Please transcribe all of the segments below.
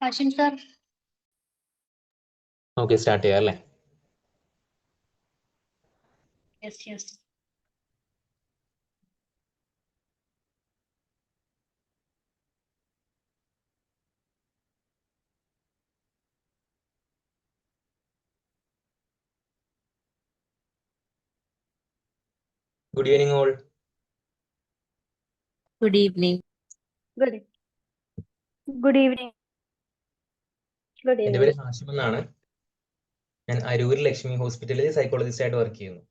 Hashim sir. Okay, start ചെയ്യാം അല്ലേ? Yes yes. Good evening all. Good evening. Good evening. Good എൻ്റെ evening. പേര് ഹാഷിം എന്നാണ്. ഞാൻ അരൂർ ലക്ഷ്മി ഹോസ്പിറ്റലിൽ സൈക്കോളജിസ്റ്റ് ആയിട്ട് വർക്ക് ചെയ്യുന്നു.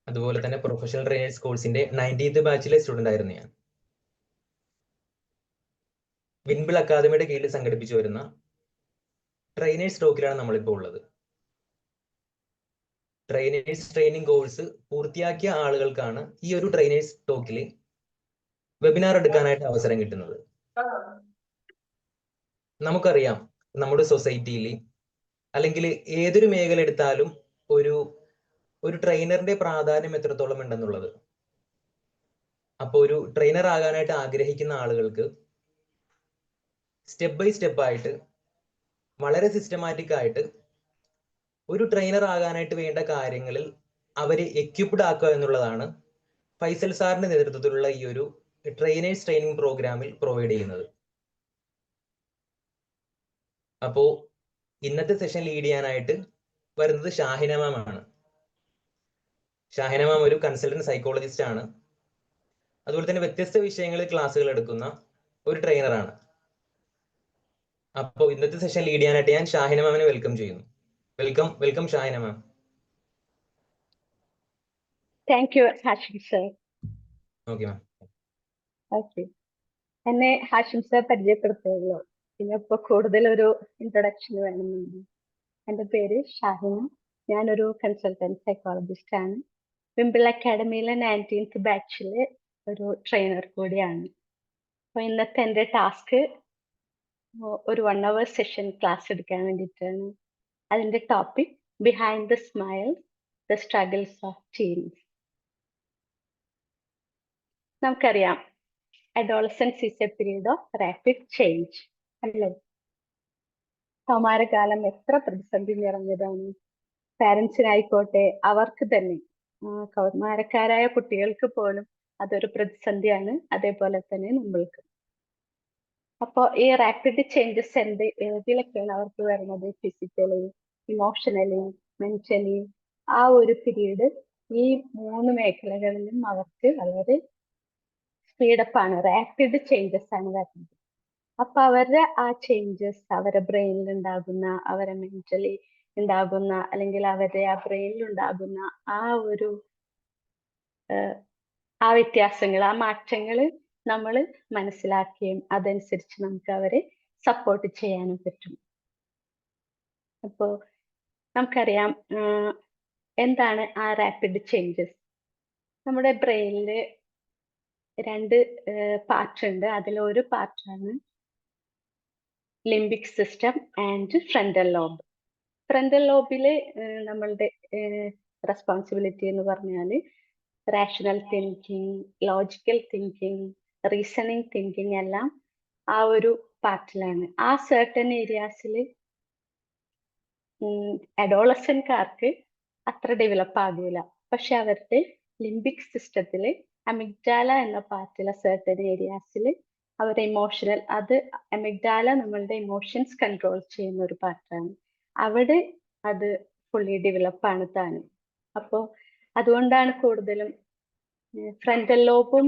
അതുപോലെ തന്നെ പ്രൊഫഷണൽ ട്രെയിനേഴ്സ് കോഴ്സിന്റെ 90th ബാച്ചിലെ സ്റ്റുഡന്റ് ആയിരുന്നു ഞാൻ. വിൻബിൾ അക്കാദമിയുടെ കീഴിൽ സംഘടിപ്പിച്ചു വരുന്ന ട്രെയിനേഴ്സ് ടോക്കിലാണ് നമ്മളിപ്പോൾ ഉള്ളത്. ട്രെയിനേഴ്സ് ട്രെയിനിങ് കോഴ്സ് പൂർത്തിയാക്കിയ ആളുകൾക്കാണ് ഈ ഒരു ട്രെയിനേഴ്സ് ടോക്കിൽ വെബിനാർ എടുക്കാനായിട്ട് അവസരം കിട്ടുന്നത്. നമുക്കറിയാം നമ്മുടെ സൊസൈറ്റിയിൽ അല്ലെങ്കിൽ ഏതൊരു മേഖല എടുത്താലും ഒരു ട്രെയിനറിന്റെ പ്രാധാന്യം എത്രത്തോളം ഉണ്ടെന്നുള്ളത്. അപ്പോൾ ഒരു ട്രെയിനർ ആകാനായിട്ട് ആഗ്രഹിക്കുന്ന ആളുകൾക്ക് സ്റ്റെപ്പ് ബൈ സ്റ്റെപ്പ് ആയിട്ട് വളരെ സിസ്റ്റമാറ്റിക് ആയിട്ട് ഒരു ട്രെയിനർ ആകാനായിട്ട് വേണ്ട കാര്യങ്ങളിൽ അവരെ എക്യുപ്ഡ് ആക്കുക എന്നുള്ളതാണ് ഫൈസൽ സാറിന്റെ നേതൃത്വത്തിലുള്ള ഈ ഒരു ട്രെയിനേഴ്സ് ട്രെയിനിങ് പ്രോഗ്രാമിൽ പ്രൊവൈഡ് ചെയ്യുന്നത്. അപ്പോൾ ഇന്നത്തെ സെഷൻ ലീഡ് ചെയ്യാനായിട്ട് വരുന്നത് ഷാഹിന മാം ആണ്. ഷാഹിന മാം ഒരു കൺസൾട്ടന്റ് സൈക്കോളജിസ്റ്റ് ആണ്. അതുപോലെ തന്നെ വ്യത്യസ്ത വിഷയങ്ങളിൽ ക്ലാസ്സുകൾ എടുക്കുന്ന ഒരു ട്രെയിനറാണ്. അപ്പോൾ ഇന്നത്തെ സെഷൻ ലീഡ് ചെയ്യാനായിട്ട് ഞാൻ ഷാഹിന മാമിനെ വെൽക്കം ചെയ്യുന്നു. വെൽക്കം ഷാഹിന മാം. Thank U Hashim sir. Okay ma'am. Okay, എന്നെ ഹാഷിം സർ പരിചയപ്പെടുത്തുള്ളൂ. പിന്നെ ഇപ്പോൾ കൂടുതൽ ഒരു ഇൻട്രൊഡക്ഷൻ വേണമെന്നുണ്ട്. എൻ്റെ പേര് ഷാഹിന. ഞാനൊരു കൺസൾട്ടന്റ് സൈക്കോളജിസ്റ്റ് ആണ്. വിംബിൾ അക്കാഡമിയിലെ 19th ബാച്ചിലെ ഒരു ട്രെയിനർ കൂടിയാണ്. അപ്പോൾ ഇന്നത്തെ എൻ്റെ ടാസ്ക് ഒരു 1 hour സെഷൻ ക്ലാസ് എടുക്കാൻ വേണ്ടിയിട്ടാണ്. അതിൻ്റെ topic behind the smile, the struggles of teens. നമുക്കറിയാം adolescence is a period of rapid change അല്ലേ? കൗമാരകാലം എത്ര പ്രതിസന്ധി നിറഞ്ഞതാണ്. പാരൻസിനായിക്കോട്ടെ, അവർക്ക് തന്നെ കൗമാരക്കാരായ കുട്ടികൾക്ക് പോലും അതൊരു പ്രതിസന്ധിയാണ്. അതേപോലെ തന്നെ നമ്മൾക്ക്. അപ്പോൾ ഈ റാപ്പിഡ് ചേഞ്ചസ് ഏതിലൊക്കെയാണ് അവർക്ക് വരുന്നത്? Physically, emotionally, mentally. ആ ഒരു പീരീഡ് ഈ 3 മേഖലകളിലും അവർക്ക് വളരെ സ്പീഡപ്പാണ്, റാപ്പിഡ് ചേഞ്ചസ് ആണ് വരുന്നത്. അപ്പൊ അവരുടെ ആ ചേഞ്ചസ് അവരുടെ ബ്രെയിനിൽ ഉണ്ടാകുന്ന, അവരെ മെന്റലി ഉണ്ടാകുന്ന, അല്ലെങ്കിൽ അവരുടെ ആ ബ്രെയിനിൽ ഉണ്ടാകുന്ന ആ വ്യത്യാസങ്ങൾ, ആ മാറ്റങ്ങൾ നമ്മൾ മനസ്സിലാക്കുകയും അതനുസരിച്ച് നമുക്ക് അവരെ സപ്പോർട്ട് ചെയ്യാനും പറ്റും. അപ്പോൾ നമുക്കറിയാം എന്താണ് ആ റാപ്പിഡ് ചേഞ്ചസ്. നമ്മുടെ ബ്രെയിനിൽ 2 പാർട്ട് ഉണ്ട്. അതിലൊരു പാർട്ടാണ് limbic system and frontal lobe. Frontal ലോബില് നമ്മളുടെ റെസ്പോൺസിബിലിറ്റി എന്ന് പറഞ്ഞാൽ rational thinking, logical thinking, reasoning thinking എല്ലാം ആ ഒരു പാർട്ടിലാണ്. ആ സർട്ടൻ ഏരിയാസിൽ അഡോളസൻകാർക്ക് അത്ര ഡെവലപ്പ് ആകില്ല. പക്ഷെ അവരുടെ ലിംബിക് സിസ്റ്റത്തിൽ അമിഗ്ഡാല എന്ന പാർട്ടിലെ സർട്ടൻ ഏരിയാസിൽ അവരുടെ ഇമോഷണൽ, അത് അമിഗ്ഡാല നമ്മളുടെ ഇമോഷൻസ് കൺട്രോൾ ചെയ്യുന്ന ഒരു പാർട്ടാണ്. അവിടെ അത് ഫുള്ളി ഡെവലപ്പാണ് താനും. അപ്പോൾ അതുകൊണ്ടാണ് കൂടുതലും ഫ്രണ്ടൽ ലോബും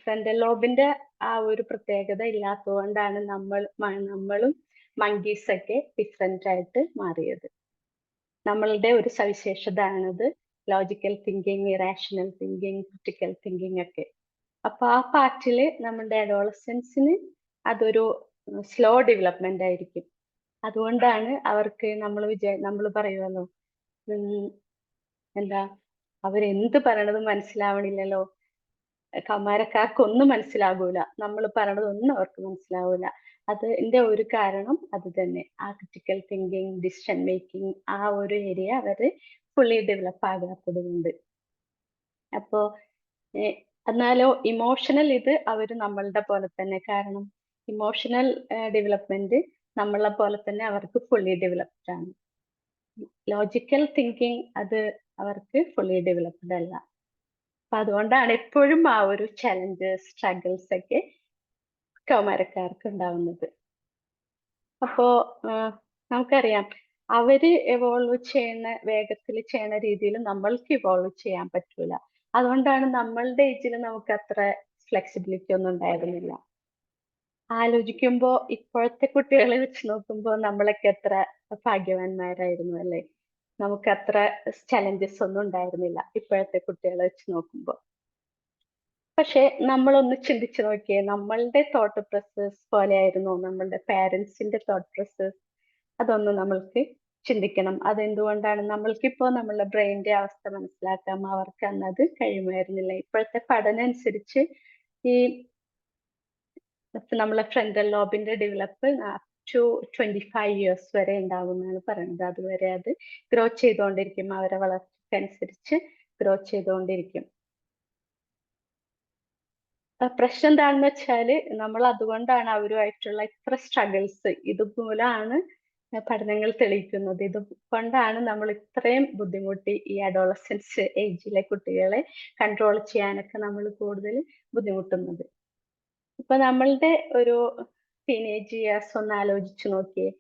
ഫ്രണ്ടൽ ലോബിന്റെ ആ ഒരു പ്രത്യേകത ഇല്ലാത്തതുകൊണ്ടാണ് നമ്മളും മങ്കീസൊക്കെ ഡിഫറെന്റ് ആയിട്ട് മാറിയത്. നമ്മളുടെ ഒരു സവിശേഷത ആണത് logical thinking, rational thinking, critical thinking ഒക്കെ. അപ്പൊ ആ പാർട്ടില് നമ്മുടെ അഡോളസൻസിന് അതൊരു സ്ലോ ഡെവലപ്മെന്റ് ആയിരിക്കും. അതുകൊണ്ടാണ് അവർക്ക് നമ്മൾ പറയുമല്ലോ, എന്താ അവരെന്ത് പറയണതും മനസ്സിലാവണില്ലല്ലോ, കൗമാരക്കാർക്കൊന്നും മനസ്സിലാകൂല, നമ്മൾ പറയണതൊന്നും അവർക്ക് മനസ്സിലാവൂല. അതിന്റെ ഒരു കാരണം അത് തന്നെ, ആ ക്രിട്ടിക്കൽ തിങ്കിങ്, ഡിസിഷൻ മേക്കിംഗ്, ആ ഒരു ഏരിയ അവര് ഫുള്ളി ഡെവലപ്പ് ആകാത്തത് കൊണ്ട്. അപ്പോ എന്നാലോ ഇമോഷണൽ ഇത് അവര് നമ്മളുടെ പോലെ തന്നെ. കാരണം ഇമോഷണൽ ഡെവലപ്മെന്റ് നമ്മളെ പോലെ തന്നെ അവർക്ക് ഫുള്ളി ഡെവലപ്ഡ് ആണ്. ലോജിക്കൽ തിങ്കിങ് അത് അവർക്ക് ഫുള്ളി ഡെവലപ്ഡ് അല്ല. അപ്പൊ അതുകൊണ്ടാണ് എപ്പോഴും ആ ഒരു ചലഞ്ചസ്, സ്ട്രഗിൾസ് ഒക്കെ കൗമാരക്കാർക്ക് ഉണ്ടാവുന്നത്. അപ്പോ നമുക്കറിയാം അവര് എവോൾവ് ചെയ്യുന്ന വേഗത്തിൽ ചെയ്യുന്ന രീതിയിൽ നമ്മൾക്ക് ഇവോൾവ് ചെയ്യാൻ പറ്റൂല. അതുകൊണ്ടാണ് നമ്മളുടെ ഏജിൽ നമുക്ക് അത്ര ഫ്ലെക്സിബിലിറ്റി ഒന്നും ഉണ്ടായിരുന്നില്ല. ആലോചിക്കുമ്പോ ഇപ്പോഴത്തെ കുട്ടികളെ വെച്ച് നോക്കുമ്പോ നമ്മളൊക്കെ എത്ര ഭാഗ്യവാന്മാരായിരുന്നു അല്ലെ. നമുക്ക് അത്ര ചലഞ്ചസ് ഒന്നും ഉണ്ടായിരുന്നില്ല ഇപ്പോഴത്തെ കുട്ടികളെ വെച്ച് നോക്കുമ്പോ. പക്ഷെ നമ്മളൊന്ന് ചിന്തിച്ചു നോക്കിയേ, നമ്മളുടെ തോട്ട് പ്രോസസ് പോലെയായിരുന്നു നമ്മളുടെ പാരന്റ്സിന്റെ തോട്ട് പ്രോസസ്? അതൊന്ന് നമ്മൾക്ക് ചിന്തിക്കണം. അതെന്തുകൊണ്ടാണ്? നമ്മൾക്കിപ്പോ നമ്മളുടെ ബ്രെയിനിന്റെ അവസ്ഥ മനസ്സിലാക്കാം, അവർക്ക് അന്നത് കഴിയുമായിരുന്നില്ല. ഇപ്പോഴത്തെ പഠനം അനുസരിച്ച് ഈ നമ്മളെ ഫ്രണ്ടൽ ലോബിന്റെ ഡെവലപ്പ് ടു 25 ഇയേഴ്സ് വരെ ഉണ്ടാകുമെന്നാണ് പറയുന്നത്. അതുവരെ അത് ഗ്രോ ചെയ്തുകൊണ്ടിരിക്കും, അവരെ വളർച്ചയ്ക്കനുസരിച്ച് ഗ്രോ ചെയ്തുകൊണ്ടിരിക്കും. പ്രശ്നം എന്താണെന്ന് വെച്ചാല് നമ്മൾ അതുകൊണ്ടാണ് അവരുമായിട്ടുള്ള ഇത്ര സ്ട്രഗിൾസ്, ഇതുമൂലമാണ് പഠനങ്ങൾ തെളിയിക്കുന്നത്. ഇതുകൊണ്ടാണ് നമ്മൾ ഇത്രയും ബുദ്ധിമുട്ടി ഈ അഡോളസൻസ് ഏജിലെ കുട്ടികളെ കൺട്രോൾ ചെയ്യാനൊക്കെ നമ്മൾ കൂടുതൽ ബുദ്ധിമുട്ടുന്നത്. ഇപ്പൊ നമ്മളുടെ ഒരു ടീനേജ് ഇയേഴ്സ് ഒന്ന് ആലോചിച്ചു നോക്കിയേ,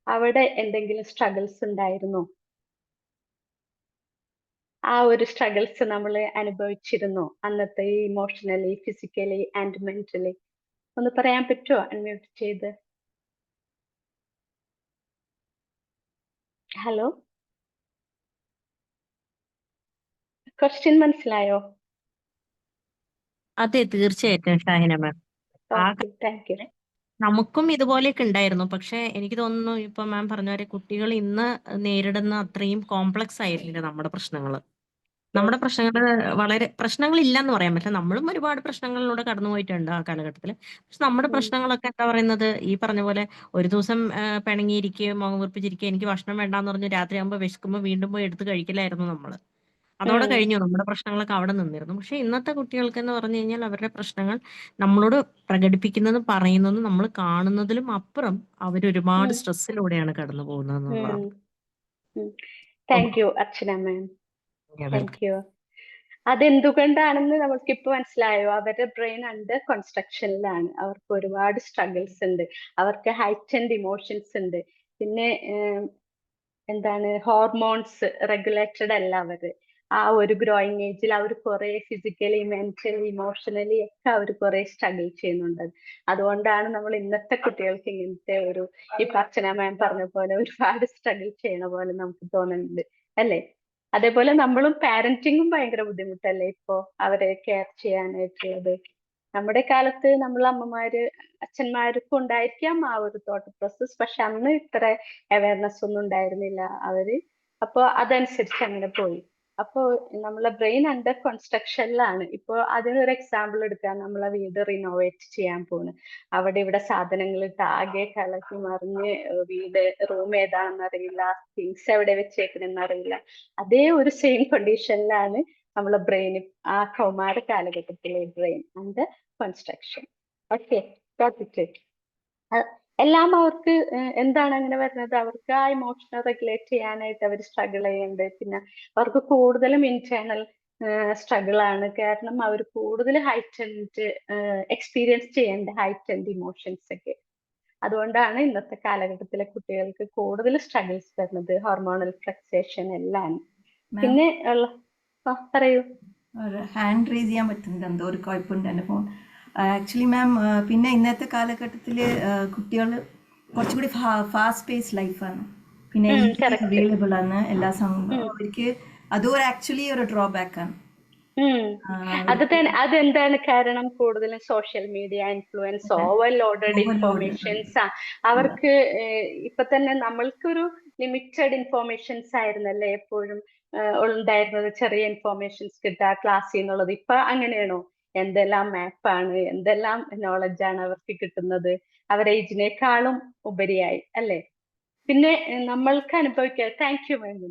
അവിടെ എന്തെങ്കിലും സ്ട്രഗിൾസ് ഉണ്ടായിരുന്നോ? ആ ഒരു സ്ട്രഗിൾസ് നമ്മൾ അനുഭവിച്ചിരുന്നോ അന്നത്തെ ഇമോഷണലി, ഫിസിക്കലി ആൻഡ് മെന്റലി? ഒന്ന് പറയാൻ പറ്റുമോ അൺമ്യൂട്ട് ചെയ്ത്? ഹലോ, ക്വസ്റ്റ്യൻ മനസ്സിലായോ? അതെ, തീർച്ചയായിട്ടും ഷാഹിന മാം. ആ ഓക്കെ, താങ്ക് യു. നമുക്കും ഇതുപോലെയൊക്കെ ഉണ്ടായിരുന്നു. പക്ഷെ എനിക്ക് തോന്നുന്നു ഇപ്പൊ മാം പറഞ്ഞ പോലെ കുട്ടികൾ ഇന്ന് നേരിടുന്ന അത്രയും കോംപ്ലക്സ് ആയിരുന്നില്ല നമ്മുടെ പ്രശ്നങ്ങൾ. നമ്മുടെ പ്രശ്നങ്ങൾ വളരെ പ്രശ്നങ്ങളില്ലെന്ന് പറയാൻ പറ്റില്ല. നമ്മളും ഒരുപാട് പ്രശ്നങ്ങളിലൂടെ കടന്നുപോയിട്ടുണ്ട് ആ കാലഘട്ടത്തിൽ. പക്ഷെ നമ്മുടെ പ്രശ്നങ്ങളൊക്കെ എന്താ പറയുന്നത്, ഈ പറഞ്ഞ പോലെ ഒരു ദിവസം പിണങ്ങിയിരിക്കുക, മുഖം വീർപ്പിച്ചിരിക്കുക, എനിക്ക് ഭക്ഷണം വേണ്ടാന്ന് പറഞ്ഞ് രാത്രിയാകുമ്പോൾ വിശക്കുമ്പോൾ വീണ്ടും പോയി എടുത്ത് കഴിക്കലായിരുന്നു നമ്മള്. അതോടെ കഴിഞ്ഞു, നമ്മുടെ പ്രശ്നങ്ങളൊക്കെ അവിടെ നിന്നിരുന്നു. പക്ഷെ ഇന്നത്തെ കുട്ടികൾക്ക് എന്ന് പറഞ്ഞു കഴിഞ്ഞാൽ അവരുടെ പ്രശ്നങ്ങൾ നമ്മളോട് പ്രകടിപ്പിക്കുന്നതും പറയുന്നതും നമ്മൾ കാണുന്നതിലും അപ്പുറം അവരൊരുപാട് സ്ട്രെസ്സിലൂടെയാണ് കടന്നു പോകുന്നത് എന്നുള്ളതാണ്. Thank you Archana ma'am, thank you. അതെന്തുകൊണ്ടാണെന്ന് നമുക്കിപ്പോ മനസ്സിലായോ? അവരുടെ ബ്രെയിൻ അണ്ടർ കൺസ്ട്രക്ഷനിലാണ്, അവർക്ക് ഒരുപാട് സ്ട്രഗിൾസ് ഉണ്ട്, അവർക്ക് ഹൈറ്റൻഡ് ഇമോഷൻസ് ഉണ്ട്. പിന്നെ എന്താണ്, ഹോർമോൺസ് റെഗുലേറ്റഡ് അല്ല അവര്. ആ ഒരു ഗ്രോയിങ് ഏജിൽ അവർ കുറെ ഫിസിക്കലി, മെന്റലി, ഇമോഷണലി ഒക്കെ അവർ കുറെ സ്ട്രഗിൾ ചെയ്യുന്നുണ്ട്. അതുകൊണ്ടാണ് നമ്മൾ ഇന്നത്തെ കുട്ടികൾക്ക് ഇങ്ങനത്തെ ഒരു, ഈ അർച്ചന മാം പറഞ്ഞ പോലെ ഒരുപാട് സ്ട്രഗിൾ ചെയ്യണ പോലെ നമുക്ക് തോന്നുന്നുണ്ട് അല്ലേ? അതേപോലെ നമ്മളും പാരന്റിങ്ങും ഭയങ്കര ബുദ്ധിമുട്ടല്ലേ ഇപ്പോ അവരെ കെയർ ചെയ്യാനായിട്ടുള്ളത്. നമ്മുടെ കാലത്ത് നമ്മൾ അമ്മമാര്, അച്ഛന്മാർക്കും ഉണ്ടായിരിക്കാം ആ ഒരു തോട്ട് പ്രോസസ്, പക്ഷെ അന്ന് ഇത്ര അവയർനെസ് ഒന്നും ഉണ്ടായിരുന്നില്ല അവര്. അപ്പൊ അതനുസരിച്ച് അങ്ങനെ പോയി. അപ്പോ നമ്മളെ ബ്രെയിൻ അണ്ടർ കൺസ്ട്രക്ഷനിലാണ്. ഇപ്പൊ അതിനൊരു എക്സാമ്പിൾ എടുക്കാൻ, നമ്മളെ വീട് റിനോവേറ്റ് ചെയ്യാൻ പോണ്, അവിടെ ഇവിടെ സാധനങ്ങൾ ഇട്ട് ആകെ കളക്കി മറിഞ്ഞ്, വീട് റൂം ഏതാണെന്ന് അറിയില്ല, തിങ്സ് എവിടെ വെച്ചേക്കണെന്ന് അറിയില്ല. അതേ ഒരു സെയിം കണ്ടീഷനിലാണ് നമ്മളെ ബ്രെയിൻ, ആ കൗമാര കാലഘട്ടത്തിലെ ബ്രെയിൻ അണ്ടർ കൺസ്ട്രക്ഷൻ. ഓക്കെ, എല്ലാം അവർക്ക് എന്താണ് അങ്ങനെ വരുന്നത്? അവർക്ക് ആ ഇമോഷണൽ റെഗുലേറ്റ് ചെയ്യാനായിട്ട് അവർ സ്ട്രഗിൾ ചെയ്യുന്നുണ്ട്. പിന്നെ അവർക്ക് കൂടുതലും ഇന്റേണൽ സ്ട്രഗിൾ ആണ്. കാരണം അവർ കൂടുതൽ ഹൈറ്റൻഡ് എക്സ്പീരിയൻസ് ചെയ്യേണ്ട ഹൈറ്റൻഡ് ഇമോഷൻസ് ഒക്കെ. അതുകൊണ്ടാണ് ഇന്നത്തെ കാലഘട്ടത്തിലെ കുട്ടികൾക്ക് കൂടുതൽ സ്ട്രഗിൾസ് വരുന്നത്, ഹോർമോണൽ ഫ്ലക്ച്വേഷൻ എല്ലാം. പിന്നെ പറയൂ. ഹാൻഡ് റേസ് ചെയ്യാൻ പറ്റുന്നുണ്ട്, എന്തോ ഒരു കുഴപ്പമുണ്ട് എൻ്റെ ഫോൺ. ആക്ച്വലി മാം, പിന്നെ ഇന്നത്തെ കാലഘട്ടത്തിൽ കുട്ടികൾ കുറച്ചുകൂടി ഫാസ്റ്റ് പേസ് ലൈഫാണ്, പിന്നെ അവൈലബിൾ ആണ് എല്ലാ സംഭവം. അവർക്ക് അതും ആക്ച്വലി ഒരു ഡ്രോബാക്ക് ആണ്. അതെന്താണ് കാരണം? കൂടുതലും social media influence, overloaded informations. അവർക്ക് ഇപ്പൊ തന്നെ നമ്മൾക്കൊരു ലിമിറ്റഡ് ഇൻഫോർമേഷൻസ് ആയിരുന്നല്ലേ എപ്പോഴും ഉണ്ടായിരുന്നത്, ചെറിയ ഇൻഫോർമേഷൻസ് കിട്ടുക ക്ലാസ്സിൽ നിന്നുള്ളത്. ഇപ്പൊ അങ്ങനെയാണോ? എന്തെല്ലാം മാപ്പാണ്, എന്തെല്ലാം നോളജാണ് അവർക്ക് കിട്ടുന്നത്, അവരെ ഏജിനേക്കാളും ഉപരിയായി അല്ലേ? പിന്നെ നമ്മൾക്ക് അനുഭവിക്കുക, താങ്ക് യു മാം,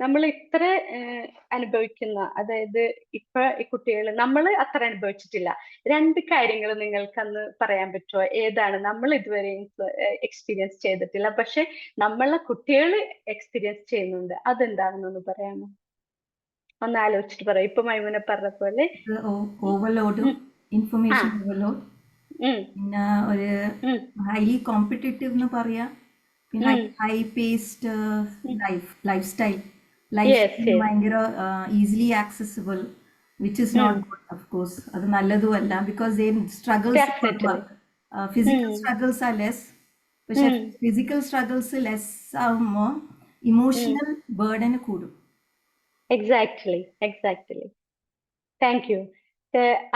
നമ്മൾ ഇത്ര അനുഭവിക്കുന്ന, അതായത് ഇപ്പൊ ഈ കുട്ടികൾ നമ്മൾ അത്ര അനുഭവിച്ചിട്ടില്ല. രണ്ട് കാര്യങ്ങൾ നിങ്ങൾക്ക് അന്ന് പറയാൻ പറ്റുമോ? ഏതാണ് നമ്മൾ ഇതുവരെ എക്സ്പീരിയൻസ് ചെയ്തിട്ടില്ല പക്ഷെ നമ്മളെ കുട്ടികൾ എക്സ്പീരിയൻസ് ചെയ്യുന്നുണ്ട്, അതെന്താണെന്നൊന്ന് പറയാമോ? ഒന്ന് ആലോചിച്ചിട്ട് പറയാം. ഇപ്പൊ മൈമുന പറഞ്ഞ പോലെ ഓവർലോഡും ഇൻഫർമേഷൻ ഓവർലോഡ്, പിന്നെ ഒരു ഹൈലി കോമ്പറ്റേറ്റീവ് എന്ന് പറയാം, പിന്നെ ഹൈ പേസ്ഡ് ലൈഫ് സ്റ്റൈൽ ഭയങ്കര easily accessible, which is not good of course. അത് നല്ലതുമല്ല, because struggles physical struggles are less. പക്ഷെ ഫിസിക്കൽ സ്ട്രഗിൾസ് ലെസ് ആവുമ്പോൾ ഇമോഷണൽ ബേർഡന് കൂടും. എക്സാക്ട്ലി. Thank you.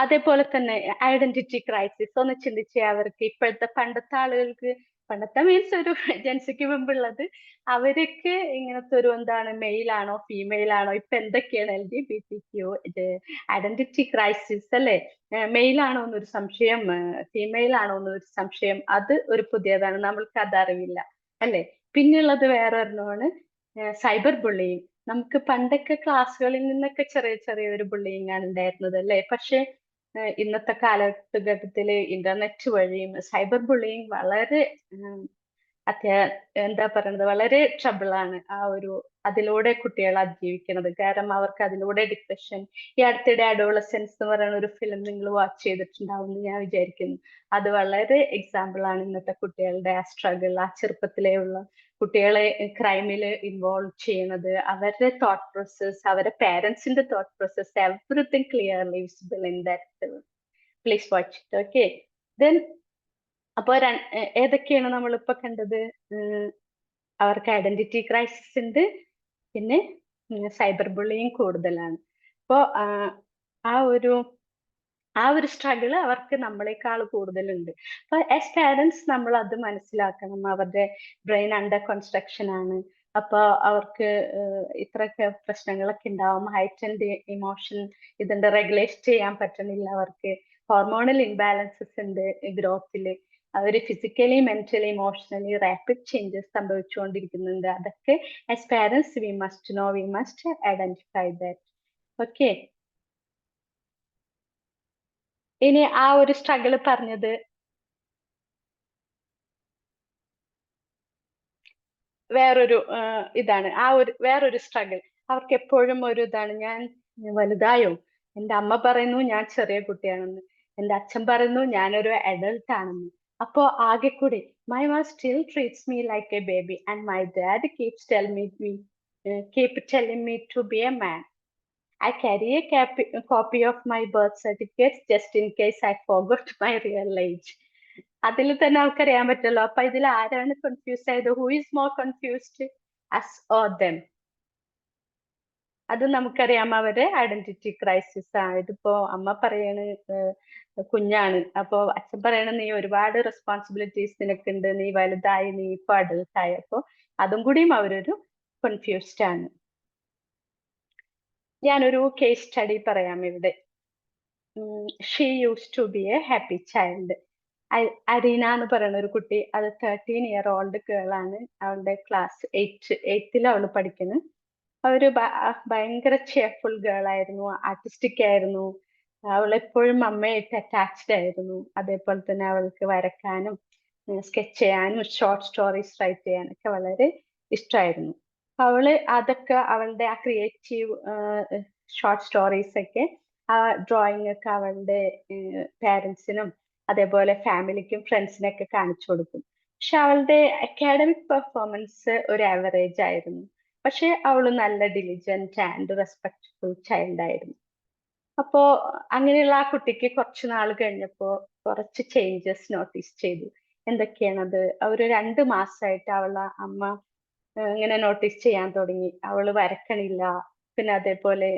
അതേപോലെ തന്നെ ഐഡന്റിറ്റി ക്രൈസിസ് ഒന്ന് ചിന്തിച്ചേ. അവർക്ക് ഇപ്പോഴത്തെ പണ്ടത്തെ ആളുകൾക്ക്, പണ്ടത്തെ മീൻസ് ഒരു ജൻസിക്ക് മുമ്പുള്ളത്, അവർക്ക് ഇങ്ങനത്തെ ഒരു എന്താണ്, മെയിലാണോ ഫീമെയിലാണോ, ഇപ്പൊ എന്തൊക്കെയാണ് LGBTQ ഐഡന്റിറ്റി ക്രൈസിസ് അല്ലെ, മെയിലാണോ എന്നൊരു സംശയം, ഫീമെയിൽ ആണോ എന്നൊരു സംശയം, അത് ഒരു പുതിയതാണ്, നമ്മൾക്ക് അതറിയില്ല അല്ലെ. പിന്നെയുള്ളത് വേറെ ഒരെണ്ണമാണ് സൈബർ ബുള്ളിങ്. നമുക്ക് പണ്ടൊക്കെ ക്ലാസ്സുകളിൽ നിന്നൊക്കെ ചെറിയ ഒരു ബുള്ളിങ് ആണ് ഉണ്ടായിരുന്നത് അല്ലെ. പക്ഷെ ഇന്നത്തെ കാലഘട്ടത്തില് ഇന്റർനെറ്റ് വഴിയും സൈബർ ബുള്ളിങ് വളരെ എന്താ പറയുന്നത്, വളരെ ട്രബിൾ ആണ്. അതിലൂടെ കുട്ടികൾ അതിജീവിക്കുന്നത്. കാരണം അവർക്ക് അതിലൂടെ ഡിപ്രഷൻ, ഈ അടുത്തിടെ അഡോളസെൻസ് എന്ന് പറയുന്ന ഒരു ഫിലിം നിങ്ങൾ വാച്ച് ചെയ്തിട്ടുണ്ടാവും എന്ന് ഞാൻ വിചാരിക്കുന്നു. അത് വളരെ എക്സാമ്പിൾ ആണ് ഇന്നത്തെ കുട്ടികളുടെ ആ സ്ട്രഗിൾ, ആ ചെറുപ്പത്തിലേ ഉള്ള കുട്ടികളെ ക്രൈമില് ഇൻവോൾവ് ചെയ്യുന്നത്, അവരുടെ തോട്ട് പ്രോസസ്, അവരുടെ പേരൻസിന്റെ thought process, everything clearly visible in that film. Please watch it. Okay. Then അപ്പൊ ഏതൊക്കെയാണ് നമ്മളിപ്പോ കണ്ടത്? അവർക്ക് ഐഡന്റിറ്റി ക്രൈസിസ് ഉണ്ട്, പിന്നെ സൈബർ ബുള്ളിങ് കൂടുതലാണ്. അപ്പോ ആ ഒരു സ്ട്രഗിള് അവർക്ക് നമ്മളെക്കാൾ കൂടുതലുണ്ട്. അപ്പൊ ആസ് പാരന്റ്സ് നമ്മൾ അത് മനസ്സിലാക്കണം. അവരുടെ ബ്രെയിൻ അണ്ടർ കൺസ്ട്രക്ഷൻ ആണ്. അപ്പൊ അവർക്ക് ഇത്രയൊക്കെ പ്രശ്നങ്ങളൊക്കെ ഉണ്ടാവും. ഹൈറ്റൻഡ് ഇമോഷൻ ഇതിന്റെ റെഗുലേറ്റ് ചെയ്യാൻ പറ്റുന്നില്ല. അവർക്ക് ഹോർമോണൽ ഇംബാലൻസസ് ഉണ്ട് ഗ്രോത്തില്. അവര് physically mentally emotionally rapid changes സംഭവിച്ചുകൊണ്ടിരിക്കുന്നുണ്ട്. അതൊക്കെ as parents we must know, we must identify that. Okay. ഇനി ആ ഒരു സ്ട്രഗിള് പറഞ്ഞത് വേറൊരു ഇതാണ്. വേറൊരു സ്ട്രഗിൾ അവർക്ക് എപ്പോഴും ഒരു ഇതാണ്, ഞാൻ വലുതായോ, എന്റെ അമ്മ പറയുന്നു ഞാൻ ചെറിയ കുട്ടിയാണെന്ന്, എന്റെ അച്ഛൻ പറയുന്നു ഞാനൊരു അഡൾട്ട് ആണെന്ന്. അപ്പോ ആകെ കൂടി my mother still treats me like a baby and my dad keep telling me to be a man. I carry a copy of my birth certificate just in case I forgot my real age. അതിൽ തന്നെ നമുക്കറിയാൻ പറ്റുമല്ലോ. അപ്പൊ ഇതിൽ ആരാണ് confuse ആയത്? Who is more confused, us or them? അത് നമുക്കറിയാം. അവര് ഐഡന്റിറ്റി ക്രൈസിസ് ആണ്. ഇതിപ്പോ അമ്മ പറയണ് കുഞ്ഞാണ്, അപ്പൊ അച്ഛൻ പറയണ നീ ഒരുപാട് റെസ്പോൺസിബിലിറ്റീസ് നിനക്കുണ്ട്, നീ വലുതായി, നീ ഇപ്പൊ അഡൾട്ടായി. അപ്പൊ അതും കൂടിയും അവരൊരു കൺഫ്യൂസ്ഡ് ആണ്. ഞാനൊരു കേസ് സ്റ്റഡി പറയാം ഇവിടെ. She use to be a happy child. Areena എന്ന് പറയുന്ന ഒരു കുട്ടി, അത് 13-year-old ഗേൾ ആണ്. അവളുടെ ക്ലാസ് 8th അവള് പഠിക്കുന്നു. അവര് ഭയങ്കര ചെയർഫുൾ ഗേൾ ആയിരുന്നു, ആർട്ടിസ്റ്റിക് ആയിരുന്നു. അവൾ എപ്പോഴും അമ്മയായിട്ട് അറ്റാച്ച്ഡ് ആയിരുന്നു. അതേപോലെ തന്നെ അവൾക്ക് വരക്കാനും സ്കെച്ച് ചെയ്യാനും ഷോർട്ട് സ്റ്റോറീസ് റൈറ്റ് ചെയ്യാനൊക്കെ വളരെ ഇഷ്ടമായിരുന്നു. അതൊക്കെ അവളുടെ ആ ക്രിയേറ്റീവ് ഷോർട്ട് സ്റ്റോറീസ് ഒക്കെ, ആ ഡ്രോയിങ് ഒക്കെ അവളുടെ പാരൻസിനും അതേപോലെ ഫാമിലിക്കും ഫ്രണ്ട്സിനൊക്കെ കാണിച്ചു കൊടുക്കും. പക്ഷെ അവളുടെ അക്കാഡമിക് പെർഫോമൻസ് ഒരു ആവറേജ് ആയിരുന്നു. പക്ഷെ അവള് നല്ല ഡിലിജന്റ് ആൻഡ് റെസ്പെക്ട്ഫുൾ ചൈൽഡ് ആയിരുന്നു. അപ്പോ അങ്ങനെയുള്ള ആ കുട്ടിക്ക് കുറച്ചു നാൾ കഴിഞ്ഞപ്പോ കുറച്ച് ചേഞ്ചസ് നോട്ടീസ് ചെയ്തു. എന്തൊക്കെയാണത്? ഒരു 2 മാസമായിട്ട് അവളുടെ അമ്മ ഇങ്ങനെ നോട്ടീസ് ചെയ്യാൻ തുടങ്ങി. അവള് വരക്കണില്ല, പിന്നെ അതേപോലെ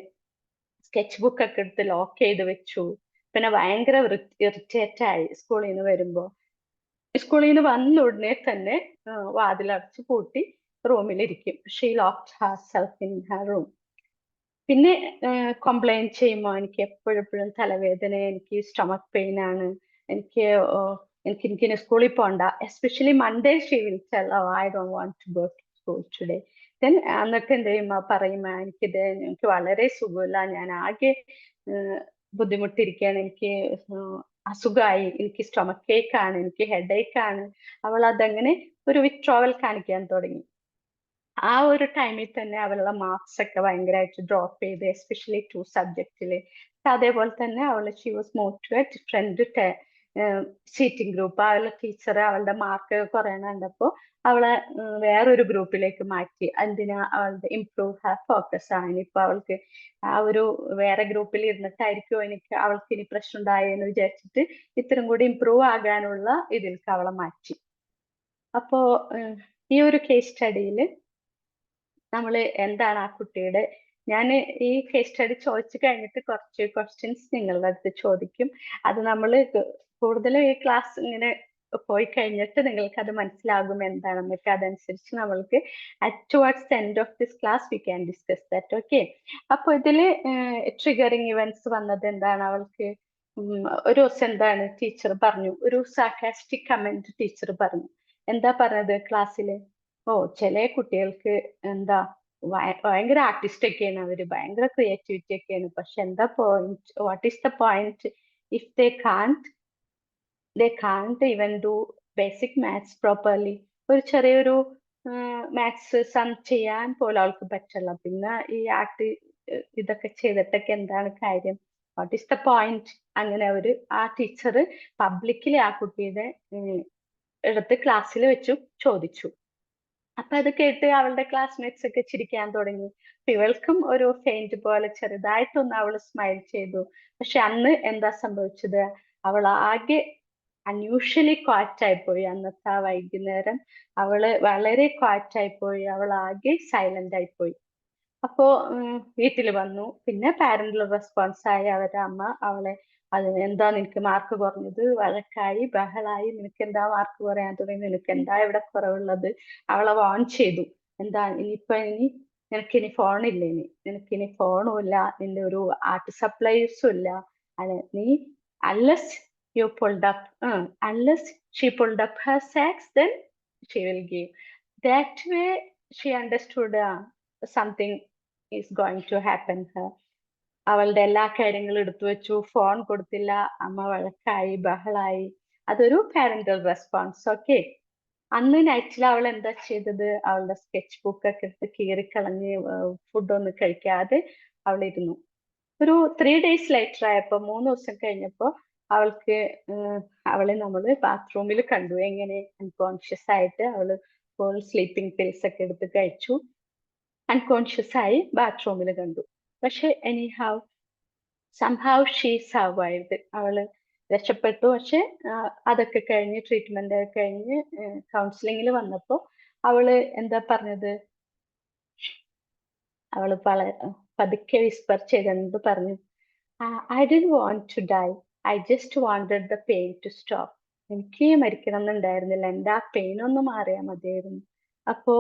സ്കെച്ച് ബുക്ക് ഒക്കെ എടുത്ത് ലോക്ക് ചെയ്ത് വെച്ചു. പിന്നെ ഭയങ്കര ഇറിറ്റേറ്റ് ആയി. സ്കൂളിൽ നിന്ന് വരുമ്പോ, സ്കൂളിൽ നിന്ന് വന്ന ഉടനെ തന്നെ വാതിലടച്ച് പൂട്ടി റൂമിലിരിക്കും. She locked herself in her room. പിന്നെ കംപ്ലൈന്റ് ചെയ്യുമ്പോൾ എനിക്ക് എപ്പോഴും തലവേദന, എനിക്ക് സ്റ്റൊമക് പെയിൻ ആണ്, എനിക്ക് സ്കൂളിൽ പോകണ്ട. Especially Monday she will tell, I don't want to go to school today. എന്നിട്ട് എന്ത് ചെയ്യും പറയും എനിക്ക് വളരെ സുഖമില്ല, ഞാൻ ആകെ ബുദ്ധിമുട്ടിരിക്കുകയാണ്, എനിക്ക് അസുഖമായി, എനിക്ക് സ്റ്റൊമക്ക് ഏക്ക് ആണ്, എനിക്ക് ഹെഡേക്ക് ആണ്. അവൾ അതങ്ങനെ ഒരു വിത്ഡ്രോവൽ കാണിക്കാൻ തുടങ്ങി. ആ ഒരു ടൈമിൽ തന്നെ അവളുടെ മാർക്സ് ഒക്കെ ഭയങ്കരമായിട്ട് ഡ്രോപ്പ് ചെയ്ത്, എസ്പെഷ്യലി 2 സബ്ജക്റ്റില്. അതേപോലെ തന്നെ she was move to a different seating group. അവളുടെ ടീച്ചർ അവളുടെ മാർക്ക് കുറയണ കണ്ടപ്പോൾ അവളെ വേറൊരു ഗ്രൂപ്പിലേക്ക് മാറ്റി. എന്തിനാ? അവളുടെ ഇംപ്രൂവ് ഹർ ഫോക്കസ് ആണ്. ഇനിയിപ്പോ അവൾക്ക് ആ ഒരു വേറെ ഗ്രൂപ്പിൽ ഇരുന്നിട്ടായിരിക്കും അവൾക്ക് ഇനി പ്രശ്നം ഉണ്ടായെന്ന് വിചാരിച്ചിട്ട് ഇത്രയും കൂടി ഇംപ്രൂവ് ആകാനുള്ള ഇതിലേക്ക് അവളെ മാറ്റി. അപ്പോ ഈ ഒരു കേസ് സ്റ്റഡിയിൽ നമ്മൾ എന്താണ് ആ കുട്ടിയുടെ, ഞാൻ ഈ കേസ് സ്റ്റഡി ചോദിച്ചു കഴിഞ്ഞിട്ട് കുറച്ച് ക്വസ്റ്റ്യൻസ് നിങ്ങളുടെ അടുത്ത് ചോദിക്കും. അത് നമ്മൾ കൂടുതലും ഈ ക്ലാസ് ഇങ്ങനെ പോയി കഴിഞ്ഞിട്ട് നിങ്ങൾക്ക് അത് മനസ്സിലാകും എന്താണെന്നൊക്കെ. അതനുസരിച്ച് നമ്മൾക്ക് towards the end of this class we can discuss that. Okay. അപ്പോൾ ഇതിൽ ട്രിഗറിങ് ഇവന്റ്സ് വന്നത് എന്താണ്? അവൾക്ക് ഒരു ദിവസം എന്താണ് ടീച്ചർ പറഞ്ഞു, ഒരു സാർക്കാസ്റ്റിക് കമന്റ് ടീച്ചർ പറഞ്ഞു. എന്താ പറഞ്ഞത് ക്ലാസ്സിൽ? ചില കുട്ടികൾക്ക് എന്താ ഭയങ്കര ആർട്ടിസ്റ്റ് ഒക്കെയാണ്, അവര് ഭയങ്കര ക്രിയേറ്റിവിറ്റി ഒക്കെയാണ്, പക്ഷെ എന്താ point? What is the point if they can't even do basic maths properly? ഒരു ചെറിയൊരു മാത്സ് സം ചെയ്യാൻ പോലും അവൾക്ക് പറ്റില്ല, പിന്നെ ഈ ഇതൊക്കെ ചെയ്തിട്ടൊക്കെ എന്താണ് കാര്യം? What is the point? അങ്ങനെ ആ ടീച്ചർ പബ്ലിക്കലി ആ കുട്ടിയുടെ എടുത്ത് ക്ലാസ്സിൽ വെച്ചു ചോദിച്ചു. അപ്പൊ അത് കേട്ട് അവളുടെ ക്ലാസ്മേറ്റ്സ് ഒക്കെ ചിരിക്കാൻ തുടങ്ങി. ഇവൾക്കും ഒരു ഫെയിന്റ് പോലെ ചെറുതായിട്ടൊന്ന് അവൾ സ്മൈൽ ചെയ്തു. പക്ഷെ അന്ന് എന്താ സംഭവിച്ചത്? അവൾ ആകെ അൺയൂഷ്വലി ക്വാറ്റായി പോയി. അന്നത്തെ ആ വൈകുന്നേരം അവള് വളരെ ക്വാറ്റായി പോയി, അവൾ ആകെ സൈലന്റ് ആയി പോയി. അപ്പോ വീട്ടിൽ വന്നു. പിന്നെ പാരന്റൽ റെസ്പോൺസ് ആയി അവരുടെ അമ്മ അവളെ എന്താ നിനക്ക് മാർക്ക് കുറഞ്ഞത്? വഴക്കായി, ബഹളായി. നിനക്ക് എന്താ മാർക്ക് കുറയാൻ തുടങ്ങി? നിനക്ക് എന്താ ഇവിടെ കുറവുള്ളത്? അവളെ വാൺ ചെയ്തു. എന്താ നിനക്കിനി ഫോണില്ല, നിനക്കിനി ഫോണും ഇല്ല, നിന്റെ ഒരു ആർട്ട് സപ്ലൈസും ഇല്ല. നീ unless she pulled up her sacks, then she will give. That way she understood something is going to happen her. അവളുടെ എല്ലാ കാര്യങ്ങളും എടുത്തു വെച്ചു, ഫോൺ കൊടുത്തില്ല, അമ്മ വഴക്കായി, ബഹളായി. അതൊരു പാരന്റൽ റെസ്പോൺസ്. ഓക്കെ. അന്ന് നൈറ്റിൽ അവൾ എന്താ ചെയ്തത്? അവളുടെ സ്കെച്ച് ബുക്ക് ഒക്കെ എടുത്ത് കീറിക്കളഞ്ഞ് ഫുഡൊന്നും കഴിക്കാതെ അവൾ ഇരുന്നു. ഒരു 3 days ലേറ്റർ ആയപ്പോ, 3 ദിവസം കഴിഞ്ഞപ്പോ അവളെ നമ്മൾ ബാത്റൂമിൽ കണ്ടു. എങ്ങനെ? അൺകോൺഷ്യസ് ആയിട്ട് അവള് ഫുൾ സ്ലീപ്പിംഗ് പിൽസ് ഒക്കെ എടുത്ത് കഴിച്ചു, അൺകോൺഷ്യസ് ആയി ബാത്റൂമിൽ കണ്ടു. പക്ഷെ somehow she survived. അവള് രക്ഷപ്പെട്ടു. പക്ഷെ അതൊക്കെ കഴിഞ്ഞ് ട്രീറ്റ്മെന്റ് ഒക്കെ കഴിഞ്ഞ് കൗൺസിലിംഗിൽ വന്നപ്പോ അവള് എന്താ പറഞ്ഞത്? അവള് പതുക്കെ വിസ്പർ ചെയ്തുകൊണ്ട് പറഞ്ഞു, I didn't want to die. I just wanted the pain to stop. എനിക്ക് മരിക്കണം എന്നുണ്ടായിരുന്നില്ല, എൻ്റെ ആ പെയിൻ ഒന്ന് മാറിയാൽ മതിയായിരുന്നു. അപ്പോ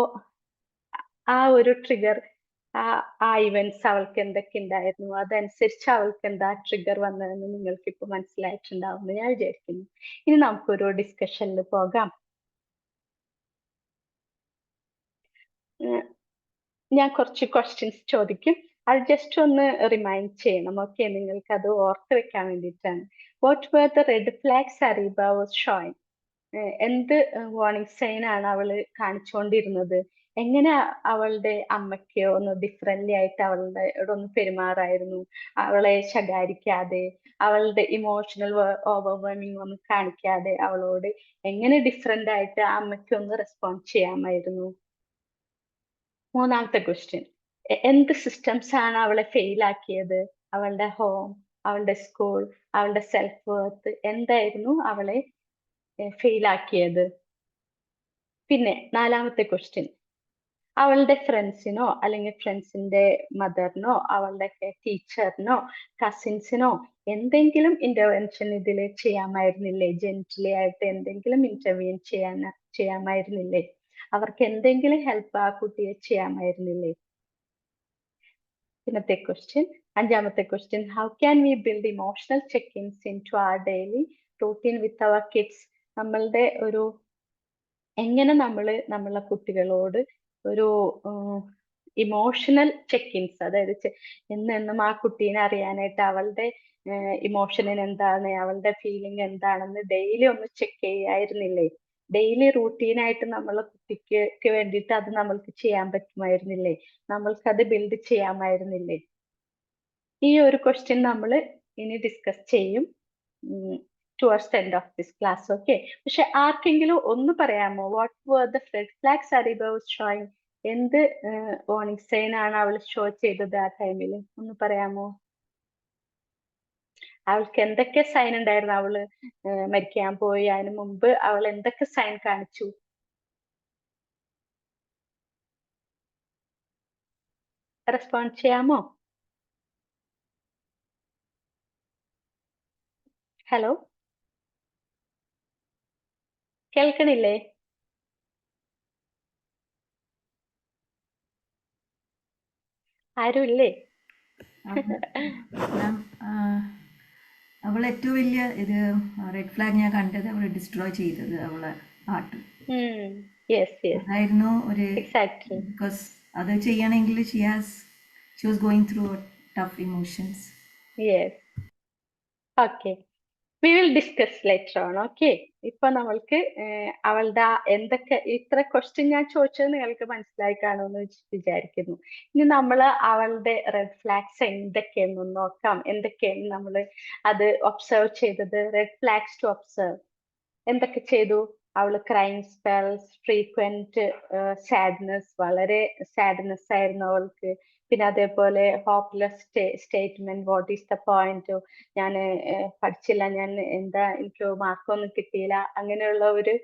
ആ ഒരു ട്രിഗർ, ആ ഇവന്റ്സ് അവൾക്ക് എന്തൊക്കെ ഉണ്ടായിരുന്നു, അതനുസരിച്ച് അവൾക്ക് എന്താ ട്രിഗർ വന്നതെന്ന് നിങ്ങൾക്ക് ഇപ്പൊ മനസ്സിലായിട്ടുണ്ടാവുമെന്ന് ഞാൻ വിചാരിക്കുന്നു. ഇനി നമുക്കൊരു ഡിസ്കഷനിൽ പോകാം. ഞാൻ കുറച്ച് ക്വസ്റ്റ്യൻസ് ചോദിക്കും, അത് ജസ്റ്റ് ഒന്ന് റിമൈൻഡ് ചെയ്യണം. ഓക്കെ, നിങ്ങൾക്ക് അത് ഓർത്ത് വെക്കാൻ വേണ്ടിയിട്ടാണ്. What were the red flags Areeba was showing? എന്ത് വാർണിംഗ് സൈൻ ആണ് അവള് കാണിച്ചുകൊണ്ടിരുന്നത്? എങ്ങനെ അവളുടെ അമ്മയ്ക്ക് ഒന്ന് ഡിഫറെന്റ്ലി ആയിട്ട് അവളുടെ ഒന്ന് പെരുമാറായിരുന്നു? അവളെ ശകാരിക്കാതെ, അവളുടെ ഇമോഷണൽ ഓവർവെമിങ് ഒന്നും കാണിക്കാതെ അവളോട് എങ്ങനെ ഡിഫറെന്റ് ആയിട്ട് ആ അമ്മയ്ക്ക് ഒന്ന് റെസ്പോണ്ട് ചെയ്യാമായിരുന്നു? മൂന്നാമത്തെ ക്വസ്റ്റ്യൻ, എന്ത് സിസ്റ്റംസ് ആണ് അവളെ ഫെയിൽ ആക്കിയത്? അവളുടെ ഹോം, അവളുടെ സ്കൂൾ, അവളുടെ സെൽഫ് വർത്ത്, എന്തായിരുന്നു അവളെ ഫെയിൽ ആക്കിയത്? പിന്നെ നാലാമത്തെ ക്വസ്റ്റ്യൻ, അവളുടെ ഫ്രണ്ട്സിനോ അല്ലെങ്കിൽ ഫ്രണ്ട്സിന്റെ മദറിനോ അവളുടെ ടീച്ചറിനോ കസിൻസിനോ എന്തെങ്കിലും ഇന്റർവെൻഷൻ ഇതിൽ ചെയ്യാമായിരുന്നില്ലേ? ജെന്റിലി ആയിട്ട് എന്തെങ്കിലും ഇന്റർവ്യൂൻ ചെയ്യാമായിരുന്നില്ലേ? അവർക്ക് എന്തെങ്കിലും ഹെൽപ്പ് ആ കുട്ടിയെ ചെയ്യാമായിരുന്നില്ലേ? പിന്നത്തെ ക്വസ്റ്റ്യൻ, അഞ്ചാമത്തെ question, how can we build emotional check-ins into our daily routine with our kids? നമ്മളുടെ എങ്ങനെ നമ്മളെ കുട്ടികളോട് ഒരു ഇമോഷണൽ ചെക്കിൻസ്, അതായത് എന്നെന്നും ആ കുട്ടീനെ അറിയാനായിട്ട് അവളുടെ ഇമോഷനിന് എന്താണ്, അവളുടെ ഫീലിംഗ് എന്താണെന്ന് ഡെയിലി ഒന്ന് ചെക്ക് ചെയ്യായിരുന്നില്ലേ? ഡെയിലി റൂട്ടീനായിട്ട് നമ്മളെ കുട്ടിക്ക് വേണ്ടിയിട്ട് അത് നമ്മൾക്ക് ചെയ്യാൻ പറ്റുമായിരുന്നില്ലേ? നമ്മൾക്കത് ബിൽഡ് ചെയ്യാമായിരുന്നില്ലേ? ഈ ഒരു ക്വസ്റ്റ്യൻ നമ്മൾ ഇനി ഡിസ്കസ് ചെയ്യും towards end of this class. Okay, പക്ഷെ ആർക്കെങ്കിലും ഒന്ന് പറയാമോ, what were the red flags Areeba was showing? എന്ത് വാർണിംഗ് സൈൻ ആണ് അവൾ ഷോ ചെയ്തത് ആ ടൈമിൽ? ഒന്ന് പറയാമോ? അവൾക്ക് എന്തൊക്കെ സൈൻ ഉണ്ടായിരുന്നു? അവള് മരിക്കാൻ പോയി അതിന് മുമ്പ് അവൾ എന്തൊക്കെ സൈൻ കാണിച്ചു? റെസ്പോണ്ട് ചെയ്യാമോ? ഹലോ, കേൾക്കണില്ലേ? ആരും ഇല്ലേ? മാം, അവൾ ഏറ്റവും വലിയ റെഡ് ഫ്ലാഗ് ഞാൻ കണ്ടത് അവൾ ഡിസ്ട്രോയ് ചെയ്തത് അവളെ ആർട്ട്. അതായിരുന്നു ഒരു എക്സാക്ട്ലി. ബിക്കോസ് അത് ചെയ്യണമെങ്കിൽ she was going through tough emotions. Yes, okay, we will discuss later on. Okay, ഇപ്പൊ നമ്മൾക്ക് അവളുടെ എന്തൊക്കെ, ഇത്ര ക്വസ്റ്റ്യൻ ഞാൻ ചോദിച്ചത് നിങ്ങൾക്ക് മനസ്സിലായി കാണുമെന്ന് വിചാരിക്കുന്നു. ഇനി നമ്മൾ അവളുടെ റെഡ് ഫ്ലാഗ്സ് എന്തൊക്കെയെന്ന് നോക്കാം. എന്തൊക്കെയാണ് നമ്മൾ അത് ഒബ്സർവ് ചെയ്തത്? റെഡ് ഫ്ലാഗ്സ് ടു ഒബ്സർവ് എന്തൊക്കെ ചെയ്തു? അവള് ക്രൈം സ്പെൽസ്, ഫ്രീക്വന്റ് സാഡ്നെസ്, വളരെ സാഡ്നെസ് ആയിരുന്നു അവൾക്ക്. പിന്നെ അതേപോലെ hopeless statement, what is the point, ഞാൻ പഠിച്ചില്ല, ഞാൻ എന്താ, എനിക്ക് മാർക്കൊന്നും കിട്ടിയില്ല, അങ്ങനെയുള്ള ഒരു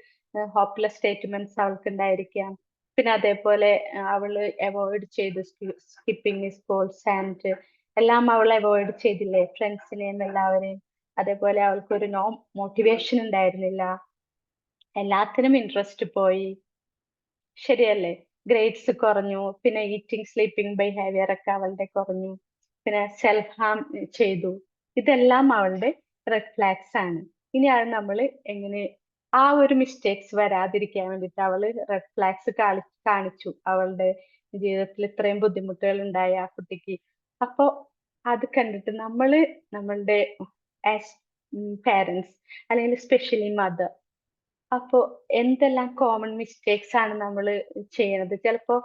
ഹോപ്പ്ലെസ് സ്റ്റേറ്റ്മെന്റ്സ് അവൾക്ക് ഉണ്ടായിരിക്കാം. പിന്നെ അതേപോലെ അവള് അവോയ്ഡ് ചെയ്തു സ്കിപ്പിംഗ് സ്പോർട്സ് ആൻഡ് എല്ലാം അവൾ അവോയ്ഡ് ചെയ്തില്ലേ, ഫ്രണ്ട്സിനെയും എല്ലാവരെയും. അതേപോലെ അവൾക്കൊരു നോ മോട്ടിവേഷൻ ഉണ്ടായിരുന്നില്ല, എല്ലാത്തിനും ഇൻട്രസ്റ്റ് പോയി, ശരിയല്ലേ? ഗ്രേഡ്സ് കുറഞ്ഞു, പിന്നെ ഈറ്റിംഗ് സ്ലീപ്പിംഗ് ബിഹേവിയർ ഒക്കെ അവളുടെ കുറഞ്ഞു, പിന്നെ സെൽഫ് ഹാം ചെയ്തു. ഇതെല്ലാം അവളുടെ റെഡ് ഫ്ലാഗ്സ് ആണ്. ഇനി അത് നമ്മൾ എങ്ങനെ ആ ഒരു മിസ്റ്റേക്സ് വരാതിരിക്കാൻ വേണ്ടിയിട്ട് അവള് റെഡ് ഫ്ലാഗ്സ് കാണിച്ചു. അവളുടെ ജീവിതത്തിൽ ഇത്രയും ബുദ്ധിമുട്ടുകൾ ഉണ്ടായ ആ കുട്ടിക്ക്. അപ്പോ അത് കണ്ടിട്ട് നമ്മളുടെ ആസ് പാരൻസ്, അല്ലെങ്കിൽ സ്പെഷ്യലി മദർ, അപ്പോ എന്തെല്ലാം കോമൺ മിസ്റ്റേക്സ് ആണ് നമ്മൾ ചെയ്യണത്? ചിലപ്പോ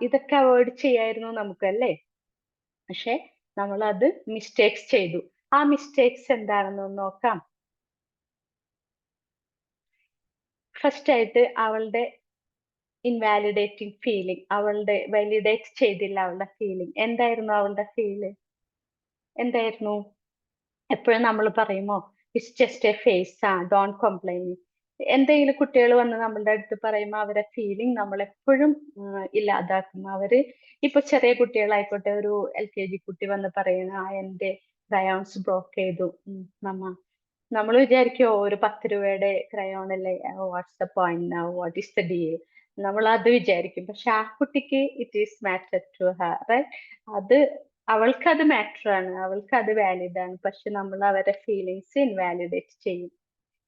ഇതൊക്കെ അവോയ്ഡ് ചെയ്യായിരുന്നു നമുക്കല്ലേ, പക്ഷെ നമ്മൾ അത് മിസ്റ്റേക്സ് ചെയ്തു. ആ മിസ്റ്റേക്സ് എന്താണെന്ന് നോക്കാം. ഫസ്റ്റ് ആയിട്ട് അവളുടെ ഇൻവാലിഡേറ്റിംഗ് ഫീലിംഗ്, അവളുടെ വാലിഡേറ്റ് ചെയ്തില്ല അവളുടെ ഫീലിംഗ്. എന്തായിരുന്നു അവളുടെ ഫീല്? എന്തായിരുന്നു? എപ്പോഴും നമ്മൾ പറയുമോ it's just a phase, don't complain. എന്തെങ്കിലും കുട്ടികൾ വന്ന് നമ്മളുടെ അടുത്ത് പറയുമ്പോൾ അവരെ ഫീലിംഗ് നമ്മൾ എപ്പോഴും ഇല്ലാതാക്കും. അവര് ഇപ്പൊ ചെറിയ കുട്ടികളായിക്കോട്ടെ, ഒരു LKG കുട്ടി വന്ന് പറയുന്ന എന്റെ ക്രയോൺസ് ബ്രോക്ക് ചെയ്തു നമ്മൾ വിചാരിക്കോ ഒരു 10 രൂപയുടെ ക്രയോൺ അല്ലേ, what's the point now, what is the deal, നമ്മൾ അത് വിചാരിക്കും. പക്ഷെ ആ കുട്ടിക്ക് it is matter to her, right? അത് അവൾക്ക് അത് മാറ്റർ ആണ്, അവൾക്ക് അത് വാലിഡ് ആണ്. പക്ഷെ നമ്മൾ അവരുടെ ഫീലിങ്സ് ഇൻവാലിഡേറ്റ് ചെയ്യും.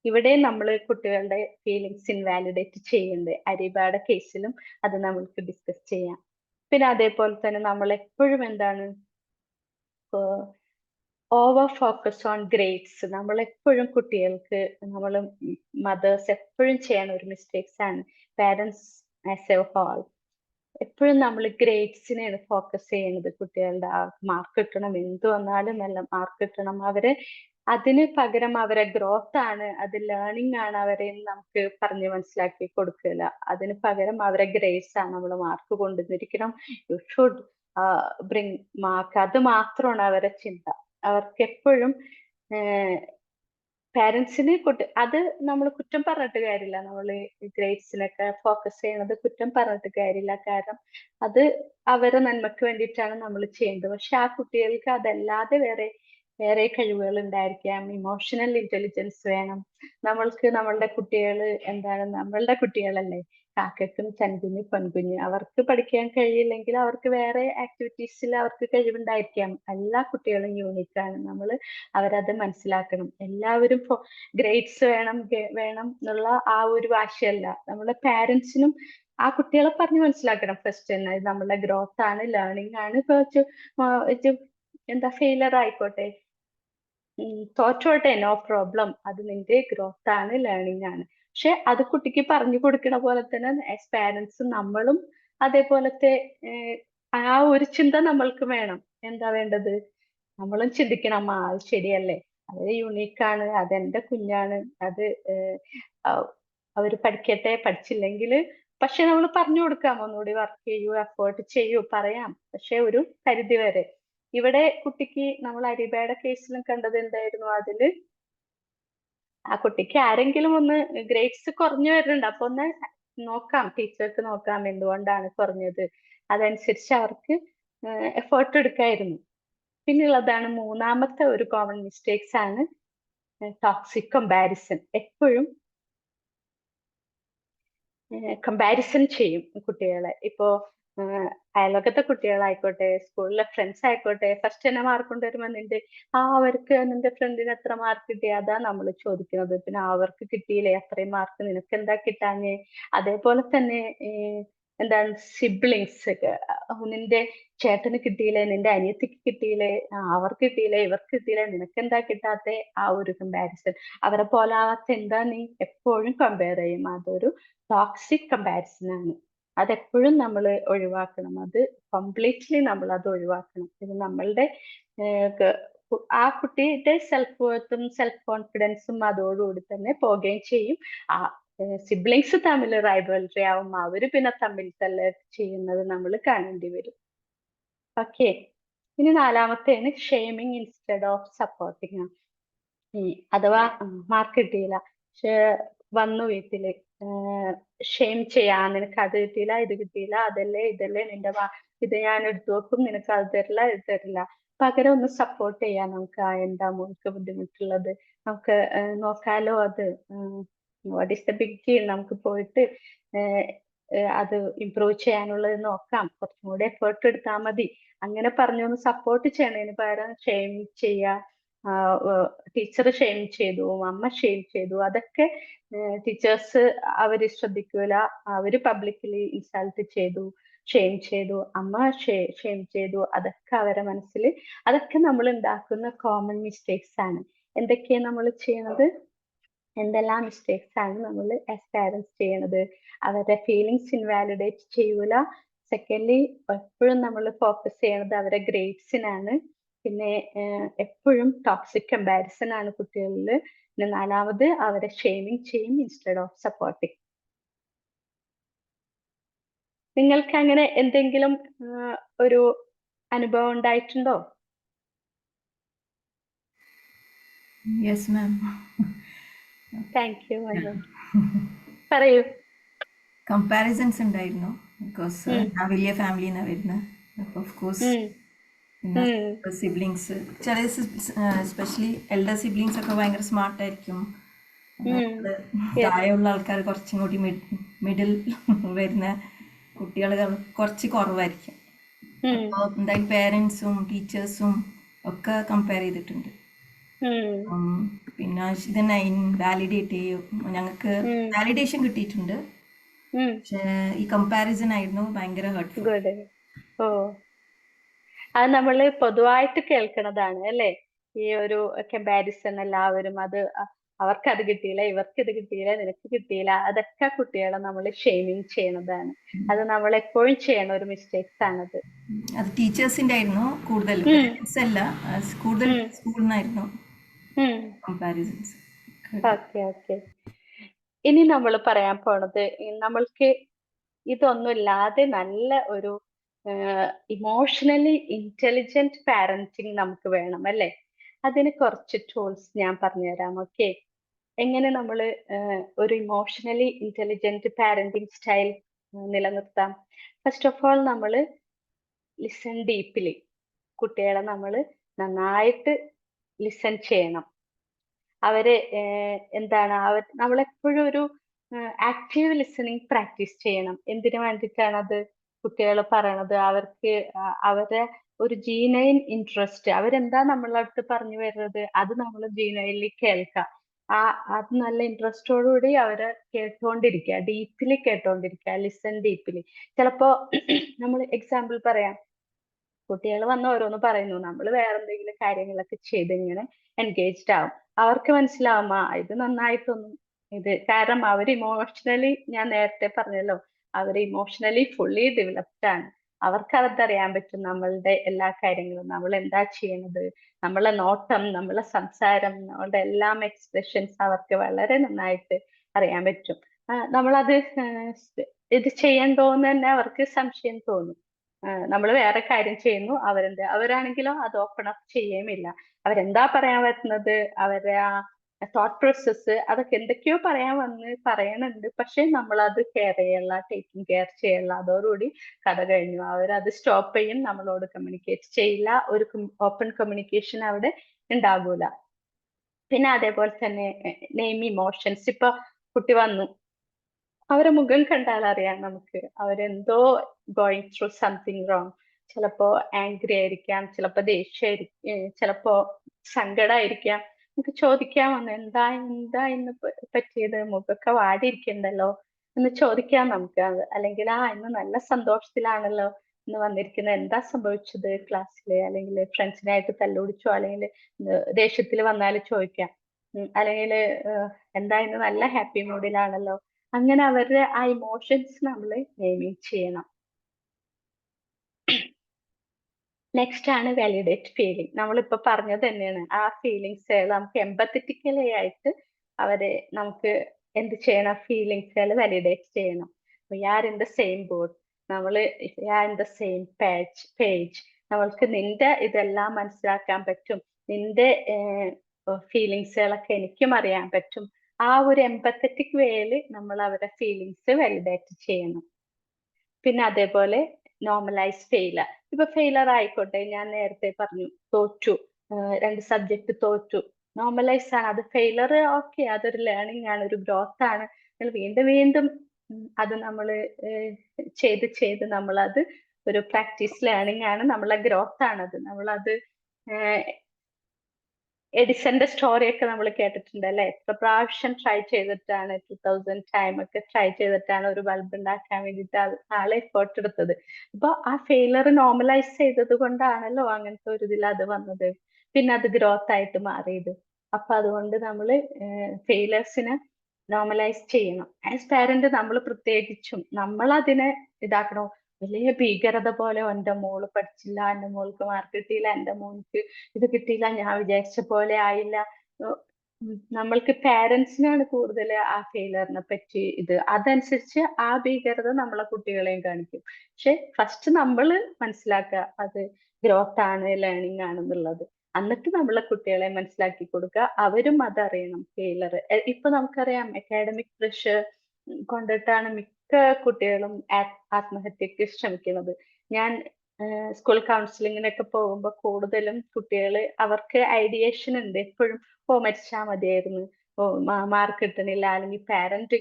ഇവിടെ നമ്മൾ കുട്ടികളുടെ ഫീലിങ്സ് ഇൻവാലിഡേറ്റ് ചെയ്യുന്നുണ്ട്. അരീബയുടെ കേസിലും അത് നമ്മൾക്ക് ഡിസ്കസ് ചെയ്യാം. പിന്നെ അതേപോലെ തന്നെ നമ്മൾ എപ്പോഴും എന്താണ്, ഓവർ ഫോക്കസ് ഓൺ ഗ്രേഡ്സ്. നമ്മൾ എപ്പോഴും കുട്ടികൾക്ക്, നമ്മൾ മദേഴ്സ് എപ്പോഴും ചെയ്യണ ഒരു മിസ്റ്റേക്സ് ആണ്, പാരന്റ്സ് ആസ് എ ഹോൾ എപ്പോഴും നമ്മൾ ഗ്രേഡ്സിനെയാണ് ഫോക്കസ് ചെയ്യുന്നത്. കുട്ടികളുടെ മാർക്ക് കിട്ടണം, എന്ത് വന്നാലും നല്ല മാർക്ക് കിട്ടണം. അതിന് പകരം അവരെ ഗ്രോത്ത് ആണ്, അത് ലേണിംഗ് ആണ് അവരെ നമുക്ക് പറഞ്ഞ് മനസ്സിലാക്കി കൊടുക്കില്ല. അതിന് പകരം അവരെ ഗ്രേഡ്സ് ആണ്, നമ്മൾ മാർക്ക് കൊണ്ടുവന്നിരിക്കണം, യു ഷുഡ് ബ്രിങ് മാർക്ക്, അത് മാത്രമാണ് അവരെ ചിന്ത. അവർക്ക് എപ്പോഴും പാരന്റ്സിന് അത് നമ്മൾ കുറ്റം പറഞ്ഞിട്ട് കാര്യമില്ല. നമ്മൾ ഗ്രേഡ്സിനൊക്കെ ഫോക്കസ് ചെയ്യണത് കുറ്റം പറഞ്ഞിട്ട് കാര്യമില്ല, കാരണം അത് അവരെ നന്മക്ക് വേണ്ടിയിട്ടാണ് നമ്മൾ ചെയ്യേണ്ടത്. പക്ഷെ ആ കുട്ടികൾക്ക് അതല്ലാതെ വേറെ കഴിവുകൾ ഉണ്ടായിരിക്കാം. ഇമോഷണൽ ഇന്റലിജൻസ് വേണം നമ്മൾക്ക്. നമ്മളുടെ കുട്ടികൾ എന്താണ്, നമ്മളുടെ കുട്ടികളല്ലേ, കാക്കക്കും ചൻകുഞ്ഞ് പൊൻകുഞ്ഞ്. അവർക്ക് പഠിക്കാൻ കഴിയില്ലെങ്കിൽ അവർക്ക് വേറെ ആക്ടിവിറ്റീസിൽ അവർക്ക് കഴിവുണ്ടായിരിക്കാം. എല്ലാ കുട്ടികളും യൂണിക് ആണ്. നമ്മൾ അവരത് മനസ്സിലാക്കണം. എല്ലാവരും ഗ്രേഡ്സ് വേണം എന്നുള്ള ആ ഒരു വാശിയല്ല. നമ്മളെ പാരന്റ്സിനും ആ കുട്ടികളെ പറഞ്ഞ് മനസ്സിലാക്കണം ഫസ്റ്റ് തന്നെ. ഇത് നമ്മളുടെ ഗ്രോത്ത് ആണ്, ലേണിംഗ് ആണ്. ഇപ്പൊ എന്താ ഫെയിലർ ആയിക്കോട്ടെ, തോറ്റോട്ടെ, നോ പ്രോബ്ലം, അത് നിന്റെ ഗ്രോത്ത് ആണ്, ലേണിംഗ് ആണ്. പക്ഷെ അത് കുട്ടിക്ക് പറഞ്ഞു കൊടുക്കണ പോലെ തന്നെ ആസ് പാരന്റ്സ് നമ്മളും അതേപോലത്തെ ആ ഒരു ചിന്ത നമ്മൾക്ക് വേണം. എന്താ വേണ്ടത്? നമ്മളും ചിന്തിക്കണം, അത് ശരിയല്ലേ, അത് യുണീക്കാണ്, അതെന്റെ കുഞ്ഞാണ്, അത് അവര് പഠിക്കട്ടെ, പഠിച്ചില്ലെങ്കിൽ പക്ഷെ നമ്മൾ പറഞ്ഞു കൊടുക്കാം, ഒന്നുകൂടി വർക്ക് ചെയ്യൂ, എഫേർട്ട് ചെയ്യൂ, പറയാം. പക്ഷെ ഒരു പരിധി വരെ. ഇവിടെ കുട്ടിക്ക് നമ്മൾ അരീബയുടെ കേസിലും കണ്ടത് എന്തായിരുന്നു? അതില് ആ കുട്ടിക്ക് ആരെങ്കിലും ഒന്ന് ഗ്രേഡ്സ് കുറഞ്ഞു വരുന്നുണ്ട്, അപ്പൊ ഒന്ന് നോക്കാം, ടീച്ചർക്ക് നോക്കാം എന്തുകൊണ്ടാണ് കുറഞ്ഞത്, അതനുസരിച്ച് അവർക്ക് എഫേർട്ട് എടുക്കായിരുന്നു. പിന്നുള്ളതാണ് മൂന്നാമത്തെ ഒരു കോമൺ മിസ്റ്റേക്സ് ആണ് ടോക്സിക് കമ്പാരിസൺ. എപ്പോഴും കമ്പാരിസൺ ചെയ്യും കുട്ടികളെ. ഇപ്പോ അയൽവക്കത്തെ കുട്ടികളായിക്കോട്ടെ, സ്കൂളിലെ ഫ്രണ്ട്സ് ആയിക്കോട്ടെ, ഫസ്റ്റ് തന്നെ മാർക്ക് കൊണ്ടുവരുമ്പോ അവർക്ക് നിന്റെ ഫ്രണ്ടിന് എത്ര മാർക്ക് കിട്ടി, അതാ നമ്മൾ ചോദിക്കുന്നത്. പിന്നെ അവർക്ക് കിട്ടിയില്ലേ അത്രയും മാർക്ക്, നിനക്ക് എന്താ കിട്ടാഞ്ഞേ? അതേപോലെ തന്നെ എന്താണ് സിബ്ലിങ്സ്, നിന്റെ ചേട്ടന് കിട്ടിയില്ലേ, നിന്റെ അനിയത്തിക്ക് കിട്ടിയില്ലേ, അവർക്ക് കിട്ടിയില്ലേ, ഇവർക്ക് കിട്ടിയില്ലേ, നിനക്ക് എന്താ കിട്ടാത്തെ? ആ ഒരു കമ്പാരിസൺ. അവരെ പോലാവാത്ത എന്താ നീ? എപ്പോഴും കമ്പയർ ചെയ്യും. അതൊരു ടോക്സിക് കമ്പാരിസൺ ആണ്. അതെപ്പോഴും നമ്മൾ ഒഴിവാക്കണം. അത് കംപ്ലീറ്റ്ലി നമ്മൾ അത് ഒഴിവാക്കണം. ഇത് നമ്മളുടെ ആ കുട്ടിയുടെ സെൽഫ് വർത്തും സെൽഫ് കോൺഫിഡൻസും അതോടുകൂടി തന്നെ പോവുകയും ചെയ്യും. ആ സിബ്ലിങ്സ് തമ്മിൽ റൈവൽറി ആവും, അവര് പിന്നെ തമ്മിൽ തല്ല് ചെയ്യുന്നത് നമ്മൾ കാണേണ്ടി വരും. ഓക്കെ, ഇനി നാലാമത്തെയാണ് ഷെയ്മിങ് ഇൻസ്റ്റെഡ് ഓഫ് സപ്പോർട്ടിങ്. അഥവാ മാർക്ക് കിട്ടിയില്ല, പക്ഷെ വന്നു വീട്ടില് ഷെയിം ചെയ്യാ, നിനക്ക് അത് കിട്ടിയില്ല, ഇത് കിട്ടിയില്ല, അതല്ലേ ഇതല്ലേ നിന്റെ ഇത് ഞാൻ എടുത്തു വെക്കും, നിനക്ക് അത് തരില്ല, ഇത് തരില്ല. പകരം ഒന്ന് സപ്പോർട്ട് ചെയ്യാം നമുക്ക്. എന്താ മോൾക്ക് ബുദ്ധിമുട്ടുള്ളത്, നമുക്ക് നോക്കാലോ, അത് what is the big deal, നമുക്ക് പോയിട്ട് അത് ഇംപ്രൂവ് ചെയ്യാനുള്ളത് നോക്കാം, കുറച്ചും കൂടെ എഫേർട്ട് എടുത്താൽ മതി. അങ്ങനെ പറഞ്ഞൊന്ന് സപ്പോർട്ട് ചെയ്യണതിന് പകരം ഷെയിം ചെയ്യാ, ടീച്ചർ ഷെയിം ചെയ്തു, അമ്മ ഷെയിം ചെയ്തു, അതൊക്കെ ടീച്ചേഴ്സ് അവര് ശ്രദ്ധിക്കൂല. അവര് പബ്ലിക്കലി ഇൻസൾട്ട് ചെയ്തു, ഷെയിം ചെയ്തു, അമ്മ ഷെയിം ചെയ്തു, അതൊക്കെ അവരെ മനസ്സിൽ, അതൊക്കെ നമ്മൾ ഉണ്ടാക്കുന്ന കോമൺ മിസ്റ്റേക്സ് ആണ്. എന്തൊക്കെയാ നമ്മൾ ചെയ്യണത്? എന്തെല്ലാം മിസ്റ്റേക്സ് ആണ് നമ്മൾ ആസ് പാരന്റ്സ് ചെയ്യണത്? അവരുടെ ഫീലിങ്സ് ഇൻവാലിഡേറ്റ് ചെയ്യൂല. സെക്കൻഡ്ലി, എപ്പോഴും നമ്മൾ ഫോക്കസ് ചെയ്യണത് അവരുടെ ഗ്രേഡ്സിനാണ്. പിന്നെ എപ്പോഴും ടോക്സിക് കമ്പാരിസൺ ആണ് കുട്ടികളിൽ. പിന്നെ നാലാമത്, അവരെ ഷെയിമിങ് ചെയ്യും ഇൻസ്റ്റെഡ് ഓഫ് സപ്പോർട്ടിങ്. നിങ്ങൾക്ക് അങ്ങനെ എന്തെങ്കിലും ഒരു അനുഭവം ഉണ്ടായിട്ടുണ്ടോ? Yes ma'am. Thank U. പറയൂ. കമ്പാരിസൺസ് ഉണ്ടായിരുന്നു. ബിക്കോസ് ഞാൻ വലിയ ഫാമിലിന്നാണ് വരുന്നത്. അപ്പോൾ ഓഫ് കോഴ്സ് പിന്നെ സിബ്ലിങ്സ്, ചില എസ്പെഷ്യലി എൽഡർ സിബ്ലിങ്സ് ഒക്കെ ഭയങ്കര സ്മാർട്ടായിരിക്കും. താഴെയുള്ള ആൾക്കാർ കുറച്ചും കൂടി മിഡിൽ വരുന്ന കുട്ടികൾ കുറച്ച് കുറവായിരിക്കും. അപ്പോൾ എന്തായാലും പേരൻസും ടീച്ചേഴ്സും ഒക്കെ കമ്പയർ ചെയ്തിട്ടുണ്ട്. പിന്നെ ഇതന്നെ വാലിഡേറ്റ് ചെയ്യും. ഞങ്ങൾക്ക് വാലിഡേഷൻ കിട്ടിയിട്ടുണ്ട്, പക്ഷേ ഈ കമ്പാരിസൺ ആയിരുന്നു ഭയങ്കര ഹേർട്ട്ഫുൾ. ഓ, അത് നമ്മൾ പൊതുവായിട്ട് കേൾക്കണതാണ് അല്ലേ? ഈ ഒരു കമ്പാരിസൺ എല്ലാവരും, അത് അവർക്ക് അത് കിട്ടിയില്ല, ഇവർക്ക് ഇത് കിട്ടിയില്ല, നിനക്ക് കിട്ടിയില്ല, അതൊക്കെ കുട്ടികളെ നമ്മൾ ഷെയിമിങ് ചെയ്യണതാണ്. അത് നമ്മൾ എപ്പോഴും ചെയ്യണ ഒരു മിസ്റ്റേക്സ് ആണത്. അത് ടീച്ചേഴ്സിന്റെ ആയിരുന്നു കൂടുതൽ, പേരൻസ് അല്ല, കൂടുതൽ സ്കൂളിൽ നിന്നായിരുന്നു കമ്പാരിസൺസ്. ഓക്കെ. ഇനി നമ്മൾ പറയാൻ പോണത്, നമ്മൾക്ക് ഇതൊന്നുമില്ലാതെ നല്ല ഒരു ഇമോഷണലി ഇന്റലിജന്റ് പാരന്റിങ് നമുക്ക് വേണം അല്ലേ? അതിന് കുറച്ച് ടൂൾസ് ഞാൻ പറഞ്ഞുതരാം. ഓക്കെ, എങ്ങനെ നമ്മൾ ഒരു ഇമോഷണലി ഇന്റലിജന്റ് പാരന്റിങ് സ്റ്റൈൽ നിലനിർത്താം? ഫസ്റ്റ് ഓഫ് ഓൾ, നമ്മൾ ലിസൺ ഡീപ്ലി. കുട്ടികളെ നമ്മൾ നന്നായിട്ട് ലിസൺ ചെയ്യണം. അവര് എന്താണ് നമ്മളെപ്പോഴും ഒരു ആക്റ്റീവ് ലിസണിങ് പ്രാക്ടീസ് ചെയ്യണം. എന്തിനു വേണ്ടിയിട്ടാണ് അത് കുട്ടികൾ പറയണത്? അവർക്ക് അവരെ ഒരു ജീനൈൻ ഇൻട്രസ്റ്റ്, അവരെന്താ നമ്മളടുത്ത് പറഞ്ഞു വരുന്നത്, അത് നമ്മൾ ജീനൈൻലി കേൾക്കാം. അത് നല്ല ഇൻട്രസ്റ്റോടുകൂടി അവരെ കേട്ടോണ്ടിരിക്കുക, ഡീപ്പിലി കേട്ടോണ്ടിരിക്കുക, ലിസൺ ഡീപ്പിലി. ചിലപ്പോ നമ്മൾ എക്സാമ്പിൾ പറയാം, കുട്ടികൾ വന്ന് ഓരോന്ന് പറയുന്നു, നമ്മൾ വേറെ എന്തെങ്കിലും കാര്യങ്ങളൊക്കെ ചെയ്ത് ഇങ്ങനെ എൻഗേജ്ഡ് ആവും. അവർക്ക് മനസ്സിലാവും ഇത് നന്നായിട്ടൊന്നും കാരണം അവർ ഇമോഷണലി, ഞാൻ നേരത്തെ പറഞ്ഞല്ലോ, അവർ ഇമോഷണലി ഫുള്ളി ഡെവലപ്ഡ് ആണ്. അവർക്ക് അതറിയാൻ പറ്റും നമ്മളുടെ എല്ലാ കാര്യങ്ങളും, നമ്മൾ എന്താ ചെയ്യണത്, നമ്മളെ നോട്ടം, നമ്മളെ സംസാരം, നമ്മളുടെ എല്ലാം എക്സ്പ്രഷൻസ് അവർക്ക് വളരെ നന്നായിട്ട് അറിയാൻ പറ്റും. നമ്മളത് ഇത് ചെയ്യണ്ടോന്ന് തന്നെ അവർക്ക് സംശയം തോന്നും. നമ്മൾ വേറെ കാര്യം ചെയ്യുന്നു, അവരാണെങ്കിലോ അത് ഓപ്പൺ അപ്പ് ചെയ്യുമില്ല. അവരെന്താ പറയാൻ പറ്റുന്നത്, അവരുടെ ആ തോട്ട് പ്രോസസ്സ്, അതൊക്കെ എന്തൊക്കെയോ പറയണുണ്ട്, പക്ഷെ നമ്മൾ അത് കെയർ ചെയ്യല്ല, ടേക്കിംഗ് കെയർ ചെയ്യല്ല. അതോടുകൂടി കഥ കഴിഞ്ഞു. അവരത് സ്റ്റോപ്പ് ചെയ്യും, നമ്മളോട് കമ്മ്യൂണിക്കേറ്റ് ചെയ്യില്ല, ഒരു ഓപ്പൺ കമ്മ്യൂണിക്കേഷൻ അവിടെ ഉണ്ടാകൂല. പിന്നെ അതേപോലെ തന്നെ നെയിം ഇമോഷൻസ്. ഇപ്പൊ കുട്ടി വന്നു, അവരെ മുഖം കണ്ടാൽ അറിയാം നമുക്ക് അവരെന്തോ ഗോയിങ് ത്രൂ സംതിങ് റോങ്. ചിലപ്പോ ആംഗ്രി ആയിരിക്കാം, ചിലപ്പോ ദേഷ്യമായിരിക്കും, ചിലപ്പോ സങ്കടമായിരിക്കാം. നമുക്ക് ചോദിക്കാൻ വന്നു, എന്താ ഇന്ന് പറ്റിയത്, മുഖമൊക്കെ വാടിയിരിക്കണ്ടല്ലോ എന്ന് ചോദിക്കാം നമുക്ക്. അല്ലെങ്കിൽ ഇന്ന് നല്ല സന്തോഷത്തിലാണല്ലോ ഇന്ന് വന്നിരിക്കുന്നത്, എന്താ സംഭവിച്ചത് ക്ലാസ്സില്, അല്ലെങ്കിൽ ഫ്രണ്ട്സിനായിട്ട് തല്ലുപിടിച്ചോ, അല്ലെങ്കിൽ ദേഷ്യത്തിൽ വന്നാൽ ചോദിക്കാം. അല്ലെങ്കിൽ എന്താ ഇന്ന് നല്ല ഹാപ്പി മൂഡിലാണല്ലോ. അങ്ങനെ അവരുടെ ആ ഇമോഷൻസ് നമ്മൾ നെയിമിങ് ചെയ്യണം. നെക്സ്റ്റ് ആണ് വാലിഡേറ്റ് ഫീലിംഗ്. നമ്മളിപ്പോ പറഞ്ഞത് തന്നെയാണ്, ആ ഫീലിങ്സ് നമുക്ക് എംപത്തറ്റിക്കലി ആയിട്ട് നമുക്ക് എന്ത് ചെയ്യണം, ഫീലിങ്സുകൾ വാലിഡേറ്റ് ചെയ്യണം. We are in the same boat, നമ്മള് ഇൻ ദ സെയിം പേജ്. നമ്മൾക്ക് നിന്റെ ഇതെല്ലാം മനസ്സിലാക്കാൻ പറ്റും, നിന്റെ ഫീലിങ്സുകളൊക്കെ എനിക്കും അറിയാൻ പറ്റും. ആ ഒരു എംപത്തറ്റിക് വേയില് നമ്മൾ അവരുടെ ഫീലിങ്സ് വാലിഡേറ്റ് ചെയ്യണം. പിന്നെ അതേപോലെ നോർമലൈസ് ഫെയിലർ. ഇപ്പൊ ഫെയിലർ ആയിക്കോട്ടെ, ഞാൻ നേരത്തെ പറഞ്ഞു തോറ്റു, 2 സബ്ജക്ട് തോറ്റു, നോർമലൈസ് ആണ് അത്. ഫെയിലർ ഓക്കെ, അതൊരു ലേണിംഗ് ആണ്, ഒരു ഗ്രോത്ത് ആണ്. വീണ്ടും വീണ്ടും അത് നമ്മൾ ചെയ്ത് നമ്മളത് ഒരു പ്രാക്ടീസ് ലേണിംഗ് ആണ്, നമ്മളെ ഗ്രോത്ത് ആണത്. നമ്മളത് എഡിസന്റെ സ്റ്റോറി ഒക്കെ നമ്മൾ കേട്ടിട്ടുണ്ട് അല്ലെ, എത്ര പ്രാവശ്യം ട്രൈ ചെയ്തിട്ടാണ്, 2000 ടൈം ഒക്കെ ട്രൈ ചെയ്തിട്ടാണ് ഒരു ബൾബ് ഉണ്ടാക്കാൻ വേണ്ടിയിട്ട് ആളെ എഫേർട്ട് എടുത്തത്. അപ്പൊ ആ ഫെയിലർ നോർമലൈസ് ചെയ്തത് കൊണ്ടാണല്ലോ അങ്ങനത്തെ ഒരു ഇതിൽ അത് വന്നത്, പിന്നെ അത് ഗ്രോത്ത് ആയിട്ട് മാറിയത്. അപ്പൊ അതുകൊണ്ട് നമ്മൾ ഫെയിലേഴ്സിനെ നോർമലൈസ് ചെയ്യണം. ആസ് പാരന്റ് നമ്മൾ പ്രത്യേകിച്ചും നമ്മൾ അതിനെ ഇതാക്കണോ, വലിയ ഭീകരത പോലെ എന്റെ മോള് പഠിച്ചില്ല, എന്റെ മോൾക്ക് മാർക്ക് കിട്ടിയില്ല, എന്റെ മോൾക്ക് ഇത് കിട്ടിയില്ല, ഞാൻ വിചാരിച്ച പോലെ ആയില്ല. നമ്മൾക്ക് പാരന്റ്സിനാണ് കൂടുതൽ ആ ഫെയിലറിനെ പറ്റി അതനുസരിച്ച് ആ ഭീകരത നമ്മളെ കുട്ടികളെയും കാണിക്കും. പക്ഷെ ഫസ്റ്റ് നമ്മൾ മനസ്സിലാക്കുക അത് ഗ്രോത്ത് ആണ്, ലേണിംഗ് ആണെന്നുള്ളത്. എന്നിട്ട് നമ്മളെ കുട്ടികളെ മനസ്സിലാക്കി കൊടുക്കുക, അവരും അതറിയണം ഫെയിലർ. ഇപ്പൊ നമുക്കറിയാം അക്കാഡമിക് പ്രഷർ കൊണ്ടിട്ടാണ് മിക്ക കുട്ടികളും ആത്മഹത്യക്ക് ശ്രമിക്കുന്നത്. ഞാൻ സ്കൂൾ കൗൺസിലിങ്ങിനൊക്കെ പോകുമ്പോൾ കൂടുതലും കുട്ടികൾ, അവർക്ക് ഐഡിയേഷൻ ഉണ്ട് എപ്പോഴും, മരിച്ചാൽ മതിയായിരുന്നു, മാർക്ക് കിട്ടണില്ല, അല്ലെങ്കിൽ പാരന്റ്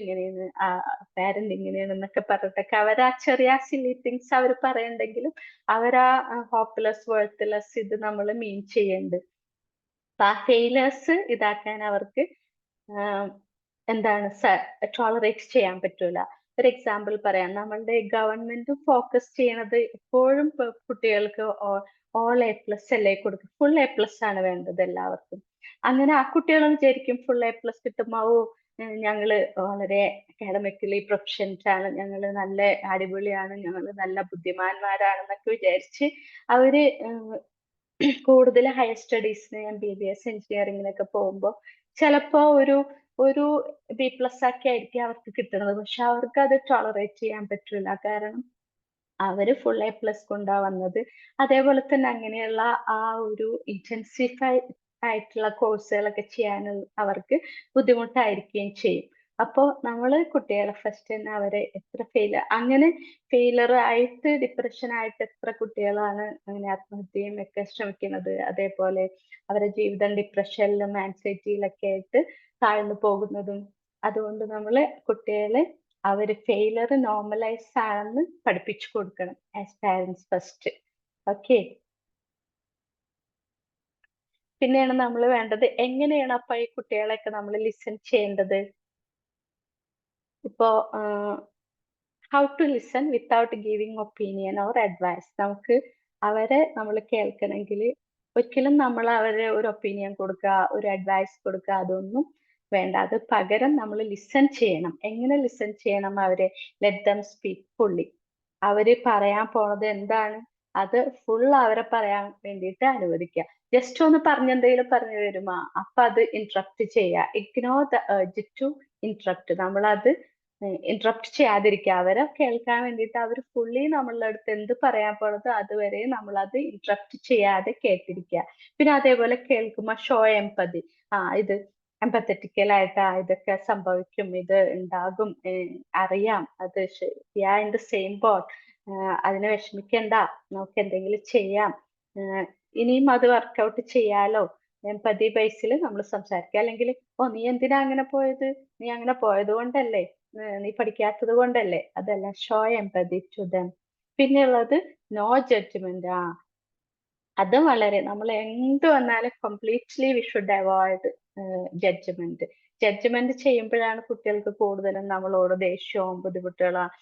ഇങ്ങനെയാണ് എന്നൊക്കെ പറഞ്ഞിട്ടൊക്കെ അവരാ ചെറിയ സില്ലി തിങ്സ് അവർ പറയണ്ടെങ്കിലും അവരാ ഹോപ്പ്ലെസ് വേർത്ത്ലെസ് ഇത് നമ്മൾ മീൻ ചെയ്യുന്നുണ്ട്. ആ ഫെയിലേഴ്സ് ഇതാക്കാൻ അവർക്ക് എന്താണ് ടോളറേറ്റ് ചെയ്യാൻ പറ്റൂല. ഒരു എക്സാമ്പിൾ പറയാം, നമ്മളുടെ ഗവൺമെന്റ് ഫോക്കസ് ചെയ്യണത് എപ്പോഴും കുട്ടികൾക്ക് all A+ അല്ലേ കൊടുക്കും, ഫുൾ A+ ആണ് വേണ്ടത് എല്ലാവർക്കും. അങ്ങനെ ആ കുട്ടികൾ വിചാരിക്കും ഫുൾ A+ കിട്ടുമ്പോ ഞങ്ങള് വളരെ അക്കാഡമിക്കലി പ്രൊഫഷൻസ് ആണ്, ഞങ്ങള് നല്ല അടിപൊളിയാണ്, ഞങ്ങള് നല്ല ബുദ്ധിമാന്മാരാണെന്നൊക്കെ വിചാരിച്ച് അവര് കൂടുതൽ ഹയർ സ്റ്റഡീസിന് MBBS എഞ്ചിനീയറിങ്ങിനൊക്കെ പോകുമ്പോൾ ചിലപ്പോ ഒരു B+ ഒക്കെ ആയിരിക്കും അവർക്ക് കിട്ടുന്നത്. പക്ഷെ അവർക്ക് അത് ടോളറേറ്റ് ചെയ്യാൻ പറ്റില്ല, കാരണം അവര് ഫുൾ A+ കൊണ്ടാ വന്നത്. അതേപോലെ തന്നെ അങ്ങനെയുള്ള ആ ഒരു ഇന്റൻസിഫൈ ആയിട്ടുള്ള കോഴ്സുകളൊക്കെ ചെയ്യാൻ അവർക്ക് ബുദ്ധിമുട്ടായിരിക്കുകയും ചെയ്യും. അപ്പോ നമ്മള് കുട്ടികളെ ഫസ്റ്റ് തന്നെ അവരെ അങ്ങനെ ഫെയിലർ ആയിട്ട് ഡിപ്രഷൻ ആയിട്ട് എത്ര കുട്ടികളാണ് അങ്ങനെ ആത്മഹത്യയും ഒക്കെ ശ്രമിക്കുന്നത്. അതേപോലെ അവരുടെ ജീവിതം ഡിപ്രഷനിലും ആൻസൈറ്റിയിലൊക്കെ ആയിട്ട് താഴ്ന്നു പോകുന്നതും. അതുകൊണ്ട് നമ്മള് കുട്ടികളെ അവര് ഫെയിലർ നോർമലൈസ് ആണെന്ന് പഠിപ്പിച്ചു കൊടുക്കണം ആസ് പാരന്റ്സ് ഫസ്റ്റ്. ഓക്കെ, പിന്നെയാണ് നമ്മൾ വേണ്ടത് എങ്ങനെയാണ് അപ്പൊ ഈ കുട്ടികളെയൊക്കെ നമ്മൾ ലിസൺ ചെയ്യേണ്ടത്. ഇപ്പോ how to listen without giving opinion or advice. നമുക്ക് അവരെ നമ്മൾ കേൾക്കണമെങ്കിൽ ഒരിക്കലും നമ്മൾ അവരെ ഒരു ഒപ്പീനിയൻ കൊടുക്കുക, ഒരു അഡ്വൈസ് കൊടുക്കുക, അതൊന്നും വേണ്ട. അത് പകരം നമ്മൾ ലിസൺ ചെയ്യണം. എങ്ങനെ ലിസൺ ചെയ്യണം? അവരെ ലെറ്റ് ദം സ്പീക്ക് ഫുള്ളി. അവര് പറയാൻ പോണത് എന്താണ് അത് ഫുൾ അവരെ പറയാൻ വേണ്ടിയിട്ട് അനുവദിക്കുക. ജസ്റ്റ് ഒന്ന് പറഞ്ഞെന്തെങ്കിലും പറഞ്ഞു വരുമോ അപ്പൊ അത് ഇന്ററപ്റ്റ് ചെയ്യുക. Ignore the urge to interrupt. നമ്മളത് ഇന്ററപ്റ്റ് ചെയ്യാതിരിക്കുക. അവരെ കേൾക്കാൻ വേണ്ടിയിട്ട് അവർ ഫുള്ളി നമ്മളുടെ അടുത്ത് എന്ത് പറയാൻ പോണത് അതുവരെ നമ്മളത് ഇന്ററപ്റ്റ് ചെയ്യാതെ കേട്ടിരിക്കുക. പിന്നെ അതേപോലെ കേൾക്കുമ്പോൾ ഷോ എംപതി. ഇത് എംപത്തറ്റിക്കൽ ആയിട്ട് ഇതൊക്കെ സംഭവിക്കും, ഇത് ഉണ്ടാകും, അറിയാം, അത് ഇൻ ദ സെയിം ബോട്ട്, അതിനെ വിഷമിക്കണ്ട, നമുക്ക് എന്തെങ്കിലും ചെയ്യാം, ഇനിയും അത് വർക്കൗട്ട് ചെയ്യാലോ. എംപതി ബേസിൽ നമ്മൾ സംസാരിക്കുക. അല്ലെങ്കിൽ നീ എന്തിനാ അങ്ങനെ പോയത്, നീ അങ്ങനെ പോയത് കൊണ്ടല്ലേ, നീ പഠിക്കാത്തത് കൊണ്ടല്ലേ. അതല്ല, ഷോ എംപതി ടു ദം. പിന്നെയുള്ളത് നോ ജഡ്ജ്മെന്റ്. അത് വളരെ, നമ്മൾ എന്ത് വന്നാലും completely we should avoid judgment. Judgment ചെയ്യുമ്പോഴാണ് കുട്ടികൾക്ക് കൂടുതലും നമ്മളോട് ദേഷ്യവും ബുദ്ധിമുട്ടുകളും.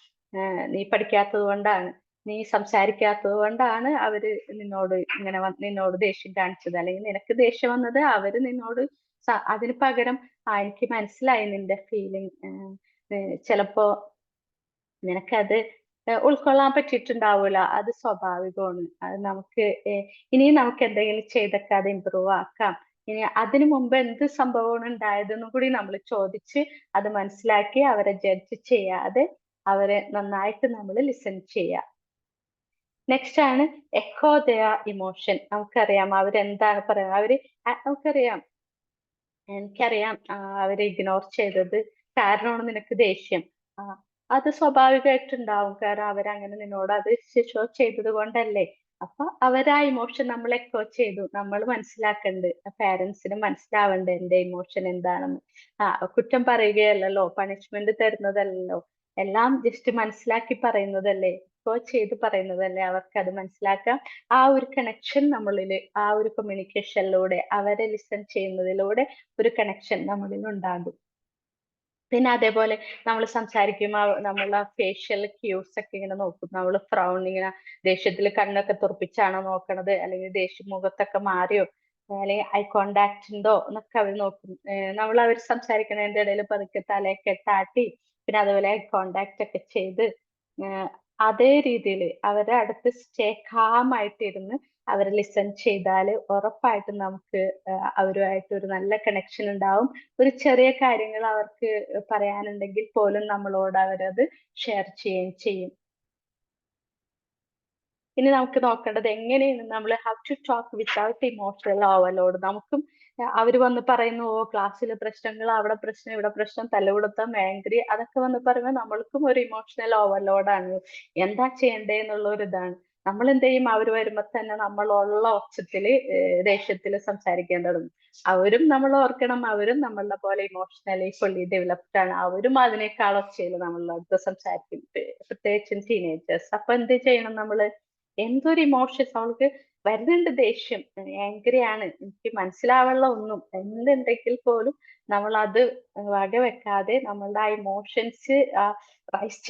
നീ പഠിക്കാത്തത് കൊണ്ടാണ്, നീ സംസാരിക്കാത്തത് കൊണ്ടാണ് അവര് നിന്നോട് ഇങ്ങനെ നിന്നോട് ദേഷ്യം കാണിച്ചത്, അല്ലെങ്കിൽ നിനക്ക് ദേഷ്യം വന്നത് അവര് നിന്നോട് അതിന് പകരം എനിക്ക് മനസ്സിലായി നിന്റെ ഫീലിംഗ്, ചിലപ്പോ നിനക്കത് ഉൾക്കൊള്ളാൻ പറ്റിയിട്ടുണ്ടാവൂല, അത് സ്വാഭാവികമാണ്. അത് നമുക്ക് ഇനിയും നമുക്ക് എന്തെങ്കിലും ചെയ്തൊക്കെ അത് ഇമ്പ്രൂവ് ആക്കാം. ഇനി അതിനു മുമ്പ് എന്ത് സംഭവമാണ് ഉണ്ടായതെന്നും കൂടി നമ്മൾ ചോദിച്ച് അത് മനസ്സിലാക്കി അവരെ ജഡ്ജ് ചെയ്യാതെ അവരെ നന്നായിട്ട് നമ്മൾ ലിസൺ ചെയ്യുക. നെക്സ്റ്റ് ആണ് എക്കോ ദെയർ ഇമോഷൻ. നമുക്കറിയാം അവരെന്താണ് പറയുന്നത്. നമുക്കറിയാം, എനിക്കറിയാം അവരെ ഇഗ്നോർ ചെയ്തത് കാരണമാണ് നിനക്ക് ദേഷ്യം. അത് സ്വാഭാവികമായിട്ടുണ്ടാവും, കാരണം അവരങ്ങനെ നിന്നോട് അത് ഷോ ചെയ്തത് കൊണ്ടല്ലേ. അപ്പൊ അവരാ ഇമോഷൻ നമ്മൾ എക്കോ ചെയ്തു. നമ്മൾ മനസ്സിലാക്കണ്ട്, പാരന്റ്സിന് മനസ്സിലാവണ്ട് എന്റെ ഇമോഷൻ എന്താണെന്ന്. കുറ്റം പറയുകയല്ലല്ലോ, പണിഷ്മെന്റ് തരുന്നതല്ലല്ലോ, എല്ലാം ജസ്റ്റ് മനസ്സിലാക്കി പറയുന്നതല്ലേ, എക്കോ ചെയ്ത് പറയുന്നതല്ലേ. അവർക്ക് അത് മനസ്സിലാക്കാം. ആ ഒരു കണക്ഷൻ നമ്മളില്, ആ ഒരു കമ്മ്യൂണിക്കേഷനിലൂടെ അവരെ ലിസൺ ചെയ്യുന്നതിലൂടെ ഒരു കണക്ഷൻ നമ്മളിൽ ഉണ്ടാകും. പിന്നെ അതേപോലെ നമ്മൾ സംസാരിക്കുമ്പോൾ നമ്മളെ ഫേഷ്യൽ ക്യൂസ് ഒക്കെ ഇങ്ങനെ നോക്കും. നമ്മൾ ഫ്രൗൺ ഇങ്ങനെ ദേഷ്യത്തിൽ കണ്ണൊക്കെ തുറപ്പിച്ചാണോ നോക്കണത്, അല്ലെങ്കിൽ ദേഷ്യ മുഖത്തൊക്കെ മാറിയോ, അല്ലെങ്കിൽ ഐ കോണ്ടാക്ട് ഉണ്ടോ എന്നൊക്കെ അവർ നോക്കും. നമ്മൾ അവർ സംസാരിക്കുന്നതിന്റെ ഇടയിൽ പതുക്കെ തലയൊക്കെ താട്ടി, പിന്നെ അതുപോലെ ഐ കോണ്ടാക്ട് ഒക്കെ ചെയ്ത് അതേ രീതിയിൽ അവരെ അടുത്ത് സ്റ്റേ കാം ആയിട്ടിരുന്ന് അവരെ ലിസൺ ചെയ്താൽ ഉറപ്പായിട്ടും നമുക്ക് അവരുമായിട്ട് ഒരു നല്ല കണക്ഷൻ ഉണ്ടാവും. ഒരു ചെറിയ കാര്യങ്ങൾ അവർക്ക് പറയാനുണ്ടെങ്കിൽ പോലും നമ്മളോട് അവരത് ഷെയർ ചെയ്യുകയും ചെയ്യും. ഇനി നമുക്ക് നോക്കേണ്ടത് എങ്ങനെയാണ് നമ്മൾ how to talk without emotional overload. നമുക്കും അവർ വന്ന് പറയുന്നു, ക്ലാസ്സിൽ പ്രശ്നങ്ങൾ, അവിടെ പ്രശ്നം, ഇവിടെ പ്രശ്നം, തല്ലുപിടുത്തം, ആംഗ്രി, അതൊക്കെ വന്ന് പറയുമ്പോൾ നമ്മൾക്കും ഒരു ഇമോഷണൽ ഓവർലോഡാണ്. എന്താ ചെയ്യണ്ടേ എന്നുള്ള ഒരു ഇതാണ്. നമ്മൾ എന്ത് ചെയ്യും, അവർ വരുമ്പോ തന്നെ നമ്മളുള്ള ഒച്ചത്തില് ദേഷ്യത്തില് സംസാരിക്കാൻ തുടങ്ങും. അവരും നമ്മൾ ഓർക്കണം, അവരും നമ്മളുടെ പോലെ ഇമോഷണലി ഫുള്ളി ഡെവലപ്ഡ് ആണ്. അവരും അതിനേക്കാൾ ഒച്ചയില് നമ്മളുടെ അടുത്ത് സംസാരിക്കും, പ്രത്യേകിച്ചും ടീനേജേഴ്സ്. അപ്പൊ എന്ത് ചെയ്യണം നമ്മള്, എന്തൊരു ഇമോഷൻസ് അവൾക്ക് വരുന്നുണ്ട്, ദേഷ്യം, ആംഗ്രി ആണ്, എനിക്ക് മനസ്സിലാവുള്ള ഒന്നും എന്തുണ്ടെങ്കിൽ പോലും നമ്മൾ അത് വകവെക്കാതെ നമ്മളുടെ ആ ഇമോഷൻസ് റൈസ്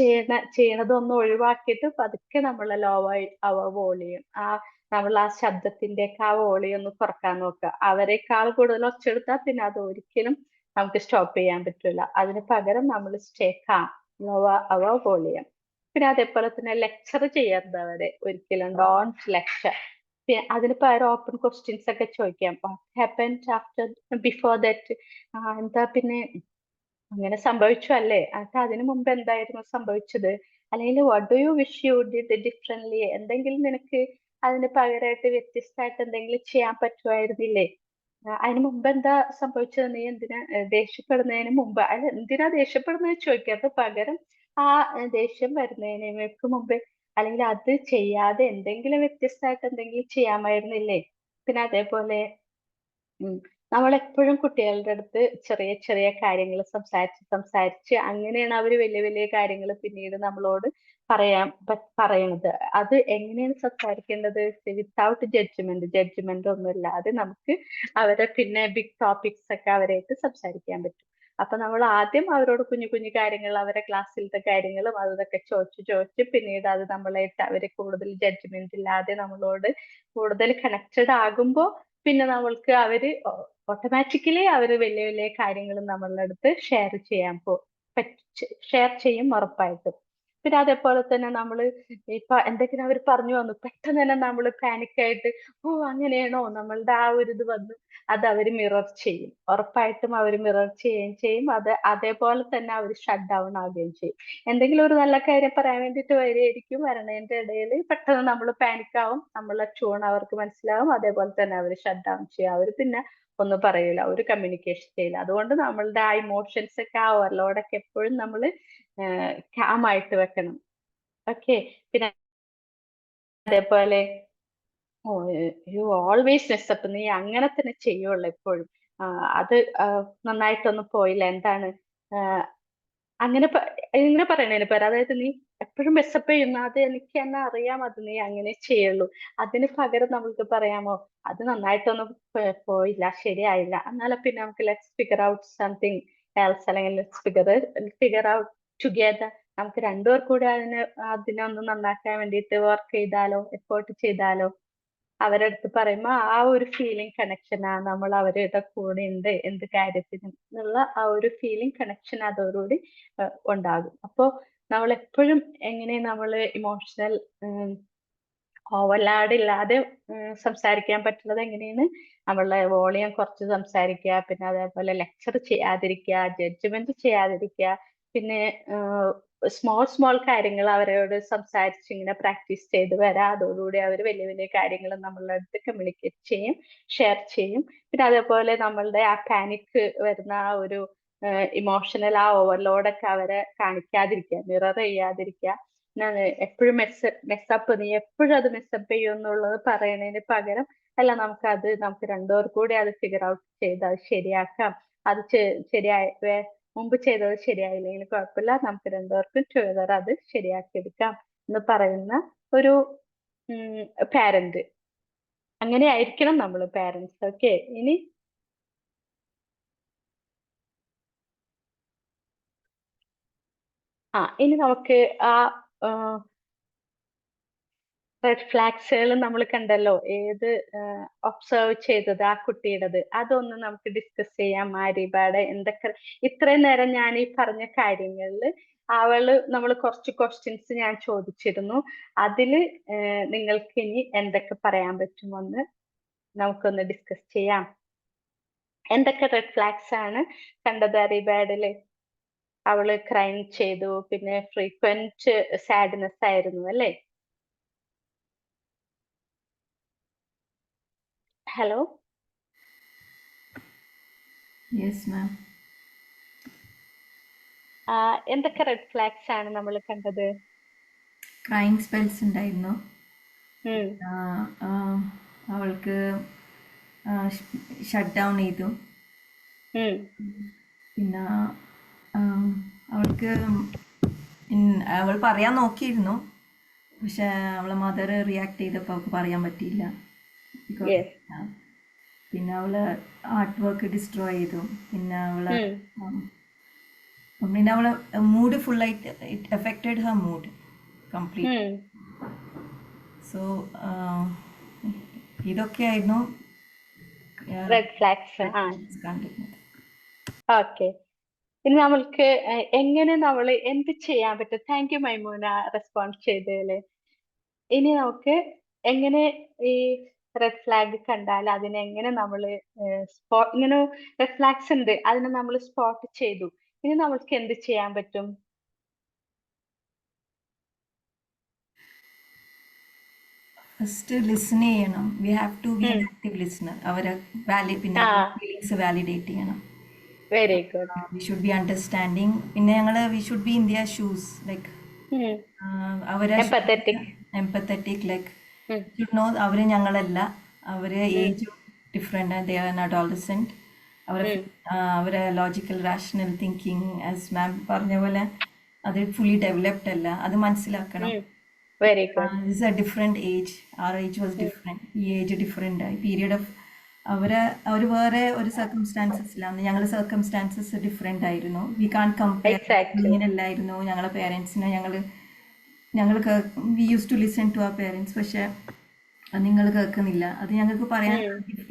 ചെയ്യണതൊന്നും ഒഴിവാക്കിയിട്ട് പതുക്കെ നമ്മളെ വോളിയം, നമ്മൾ ആ ശബ്ദത്തിന്റെ ആ വോളിയം ഒന്ന് കുറക്കാൻ നോക്കുക. അവരെക്കാൾ കൂടുതൽ ഒച്ചെടുത്താൽ പിന്നെ അത് ഒരിക്കലും നമുക്ക് സ്റ്റോപ്പ് ചെയ്യാൻ പറ്റില്ല. അതിന് പകരം നമ്മൾ സ്റ്റേ കാം, വോളിയം. പിന്നെ അതേപോലെ തന്നെ ലെക്ചർ ചെയ്യരുത് അവരെ ഒരിക്കലും, ഡോണ്ട് ലെക്ചർ. പിന്നെ അതിന് പകരം ഓപ്പൺ ക്വസ്റ്റ്യൻസ് ഒക്കെ ചോദിക്കാം. What happened after, before that, എന്താ പിന്നെ അങ്ങനെ സംഭവിച്ചു അല്ലേ, അത് അതിനു മുമ്പ് എന്തായിരുന്നു സംഭവിച്ചത്, അല്ലെങ്കിൽ what do you wish you did differently, എന്തെങ്കിലും നിനക്ക് അതിന് പകരമായിട്ട് വ്യത്യസ്തമായിട്ട് എന്തെങ്കിലും ചെയ്യാൻ പറ്റുമായിരുന്നില്ലേ, അതിന് മുമ്പ് എന്താ സംഭവിച്ചത്, നീ എന്തിനാ ദേഷ്യപ്പെടുന്നതിന് മുമ്പ്, അല്ല എന്തിനാ ദേഷ്യപ്പെടുന്നത് ചോദിക്കാത്ത പകരം ആ ദേഷ്യം വരുന്നതിനേക്ക് മുമ്പ്, അല്ലെങ്കിൽ അത് ചെയ്യാതെ എന്തെങ്കിലും വ്യത്യസ്തമായിട്ട് എന്തെങ്കിലും ചെയ്യാമായിരുന്നില്ലേ. പിന്നെ അതേപോലെ നമ്മളെപ്പോഴും കുട്ടികളുടെ അടുത്ത് ചെറിയ ചെറിയ കാര്യങ്ങൾ സംസാരിച്ച് അങ്ങനെയാണ് അവര് വലിയ വലിയ കാര്യങ്ങൾ പിന്നീട് നമ്മളോട് പറയണത്. അത് എങ്ങനെയാണ് സംസാരിക്കേണ്ടത്? വിത്തൗട്ട് ജഡ്ജ്മെന്റ് ഒന്നുമില്ലാതെ നമുക്ക് അവരെ പിന്നെ ബിഗ് ടോപ്പിക്സ് ഒക്കെ അവരായിട്ട് സംസാരിക്കാൻ പറ്റും. അപ്പൊ നമ്മൾ ആദ്യം അവരോട് കുഞ്ഞു കുഞ്ഞു കാര്യങ്ങൾ, അവരെ ക്ലാസ്സിലത്തെ കാര്യങ്ങളും അതൊക്കെ ചോദിച്ച് പിന്നീട് അത് നമ്മളായിട്ട് അവരെ കൂടുതൽ ജഡ്ജ്മെന്റ് ഇല്ലാതെ നമ്മളോട് കൂടുതൽ കണക്റ്റഡ് ആകുമ്പോ പിന്നെ നമ്മൾക്ക് അവര് ഓട്ടോമാറ്റിക്കലി അവര് വലിയ വലിയ കാര്യങ്ങൾ നമ്മളുടെ അടുത്ത് ഷെയർ ചെയ്യും ഉറപ്പായിട്ടും. പിന്നെ അതേപോലെ തന്നെ നമ്മള് ഇപ്പൊ എന്തെങ്കിലും അവർ പറഞ്ഞു വന്നു, പെട്ടെന്ന് തന്നെ നമ്മൾ പാനിക് ആയിട്ട് ഓ അങ്ങനെയാണോ നമ്മളുടെ ആ ഒരു ഇത് വന്നു, അത് അവര് മിറർ ചെയ്യും. ഉറപ്പായിട്ടും അവർ മിറർ ചെയ്യുകയും ചെയ്യും. അത് അതേപോലെ തന്നെ അവർ ഷട്ട് ഡൗൺ ആവുകയും ചെയ്യും. എന്തെങ്കിലും ഒരു നല്ല കാര്യം പറയാൻ വേണ്ടിയിട്ട് വരികയായിരിക്കും, വരണതിന്റെ ഇടയിൽ പെട്ടെന്ന് നമ്മൾ പാനിക് ആവും, നമ്മളെ ട്യൂൺ അവർക്ക് മനസ്സിലാവും. അതേപോലെ തന്നെ അവർ ഷട്ട് ഡൗൺ ചെയ്യും. അവർ പിന്നെ ഒന്നും പറയൂല, ഒരു കമ്മ്യൂണിക്കേഷൻ ചെയ്യില്ല. അതുകൊണ്ട് നമ്മളുടെ ആ ഇമോഷൻസ് ഒക്കെ, ആ ഓവർലോഡൊക്കെ എപ്പോഴും നമ്മൾ calm ആയിട്ട് വെക്കണം. ഓക്കെ. പിന്നെ അതേപോലെ യു ഓൾവേസ് മെസ്സപ്പ്, നീ അങ്ങനെ തന്നെ ചെയ്യുള്ളൂ എപ്പോഴും. അത് നന്നായിട്ടൊന്നും പോയില്ല, എന്താണ് അങ്ങനെ ഇങ്ങനെ പറയണതിന് പകരം, അതായത് നീ എപ്പോഴും മെസ്സപ്പ് ചെയ്യുന്നു, അത് എനിക്ക് തന്നെ അറിയാം, അത് നീ അങ്ങനെ ചെയ്യുള്ളൂ. അതിന് പകരം നമുക്ക് പറയാമോ, അത് നന്നായിട്ടൊന്നും പോയില്ല, ശരിയായില്ല, എന്നാലും പിന്നെ നമുക്ക് let's figure out something else, അല്ലെങ്കിൽ ലെറ്റ്സ് ഫിഗർ ഔട്ട് ടുഗെദർ. നമുക്ക് രണ്ടുപേർ കൂടെ അതിനൊന്ന് നന്നാക്കാൻ വേണ്ടിയിട്ട് വർക്ക് ചെയ്താലോ, എഫേർട്ട് ചെയ്താലോ. അവരുടെ അടുത്ത് പറയുമ്പോ ആ ഒരു ഫീലിംഗ് കണക്ഷൻ നമ്മൾ അവരുടെ കൂടെ ഉണ്ട് എന്ത് കാര്യത്തിനും എന്നുള്ള ആ ഒരു ഫീലിംഗ് കണക്ഷൻ അതോടുകൂടി ഉണ്ടാകും. അപ്പോ നമ്മൾ എപ്പോഴും എങ്ങനെ നമ്മൾ ഇമോഷണൽ ഓവർലാഡ് ഇല്ലാതെ സംസാരിക്കാൻ പറ്റുന്നത് എങ്ങനെയാണ്? നമ്മളുടെ വോളിയം കുറച്ച് സംസാരിക്കുക, പിന്നെ അതേപോലെ ലെക്ചർ ചെയ്യാതിരിക്കുക, ജഡ്ജ്മെന്റ് ചെയ്യാതിരിക്കുക, പിന്നെ സ്മോൾ കാര്യങ്ങൾ അവരോട് സംസാരിച്ച് ഇങ്ങനെ പ്രാക്ടീസ് ചെയ്ത് വരാം. അതോടുകൂടി അവർ വലിയ വലിയ കാര്യങ്ങൾ നമ്മളുടെ അടുത്ത് കമ്മ്യൂണിക്കേറ്റ് ചെയ്യും, ഷെയർ ചെയ്യും. പിന്നെ അതേപോലെ നമ്മളുടെ ആ പാനിക് വരുന്ന ആ ഒരു ഇമോഷണൽ ആ ഓവർലോഡൊക്കെ അവരെ കാണിക്കാതിരിക്കുക, മിറർ ചെയ്യാതിരിക്കുക. എപ്പോഴും മെസ്സപ്പ്, നീ എപ്പോഴും അത് മെസ്സപ്പ് ചെയ്യും എന്നുള്ളത് പറയണതിന് പകരം അല്ല, നമുക്ക് രണ്ടുപേർ കൂടി അത് ഫിഗർ ഔട്ട് ചെയ്ത് അത് ശരിയാക്കാം. അത് മുമ്പ് ചെയ്തത് ശരിയായില്ലെങ്കിൽ കുഴപ്പമില്ല, നമുക്ക് രണ്ടുപേർക്കും ടുഗദർ അത് ശരിയാക്കി എടുക്കാം എന്ന് പറയുന്ന ഒരു പാരന്റ്. അങ്ങനെ ആയിരിക്കണം നമ്മൾ പാരന്റ്സ്. ഓക്കെ. ഇനി നമുക്ക് ആ റെഡ് ഫ്ലാഗ്സുകൾ നമ്മൾ കണ്ടല്ലോ, ഏത് ഒബ്സർവ് ചെയ്തത് ആ കുട്ടിയുടേത്, അതൊന്ന് നമുക്ക് ഡിസ്കസ് ചെയ്യാം. മാരിബാടെ എന്തൊക്കെ ഇത്രയും നേരം ഞാൻ ഈ പറഞ്ഞ കാര്യങ്ങളിൽ നമ്മൾ കുറച്ച് ക്വസ്റ്റ്യൻസ് ഞാൻ ചോദിച്ചിരുന്നു. അതില് നിങ്ങൾക്ക് ഇനി എന്തൊക്കെ പറയാൻ പറ്റുമെന്ന് നമുക്കൊന്ന് ഡിസ്കസ് ചെയ്യാം. എന്തൊക്കെ റെഡ് ഫ്ലാഗ്സ് ആണ് കണ്ടത് അരിബാഡില്? അവള് ക്രൈം ചെയ്തു, പിന്നെ ഫ്രീക്വന്റ് സാഡ്നെസ് ആയിരുന്നു അല്ലേ? Hello, yes ma'am. എന്തൊക്കെ റെഡ് ഫ്ലാഗ്സ് ആണ് നമ്മൾ കണ്ടത്? ക്രൈം സ്പെൽസ് ഉണ്ടായിരുന്നു. അവൾക്ക് ഷട്ട് ഡൗൺ ചെയ്തു. പിന്നെ അവൾക്ക് അവൾ പറയാൻ നോക്കിയിരുന്നു, പക്ഷെ അവളെ മദർ റിയാക്ട് ചെയ്തപ്പോൾ അവൾക്ക് പറയാൻ പറ്റിയില്ല. പിന്നെ അവള് ആർട്ട് വർക്ക് ഡിസ്ട്രോയ് ചെയ്തു. പിന്നെ അവളെ മൂഡ് ഫുള്ളായിട്ട് it affected her mood complete. So ഇതൊക്കെയായിരുന്നു റെഡ് ഫ്ലാഗ്സ് കണ്ടിരുന്നത്. ഓക്കെ. ഇനി നമ്മൾക്ക് എങ്ങനെ നമ്മൾ എന്ത് ചെയ്യാൻ പറ്റും? താങ്ക് യു മൈമൂന റെസ്പോണ്ട് ചെയ്തതില്. ഇനി നമുക്ക് എങ്ങനെ ഈ റെഡ് ഫ്ലാഗ് കണ്ടാൽ അതിനെ എങ്ങനെ നമ്മൾ ഇങ്ങനെ റെഡ് ഫ്ലാഗ്സ് ഉണ്ട്, അതിനെ നമ്മൾ സ്പോട്ട് ചെയ്തു, ഇനി നമ്മൾക്ക് എന്ത് ചെയ്യാൻ പറ്റും? ഫസ്റ്റ് ലിസൺ ചെയ്യണം. We have to be an active listener. അവരെ ഫീലിങ്സ് വാലിഡേറ്റ് ചെയ്യണം. Very good. We should be understanding. പിന്നെ we should be in their shoes, like അവരെ എംപത്തറ്റിക്, ലൈക്ക് ഷുഡ് നോ അവര് ഞങ്ങളല്ല, അവര് age different, they are an adolescent. അവരെ logical rational thinking as ma'am പറഞ്ഞ പോലെ അത് ഫുള്ളി ഡെവലപ്ഡ് അല്ല, അത് മനസ്സിലാക്കണം. Very good. It's a different age, our age was different, ഈ ഏജ് ഡിഫറെൻ്റ് ആയി. പീരിയഡ് ഓഫ് അവർ വേറെ ഒരു സർക്കംസ്റ്റാൻസസിലാണ്, ഞങ്ങളുടെ സർക്കംസ്റ്റാൻസസ് ഡിഫറെൻ്റ് ആയിരുന്നു. We can compare. Exactly. ഇങ്ങനെയല്ലായിരുന്നു ഞങ്ങളെ പേരൻസിനെ. ഞങ്ങൾ we use to listen to our parents, പക്ഷേ നിങ്ങൾ കേൾക്കുന്നില്ല. അത് ഞങ്ങൾക്ക് പറയാൻ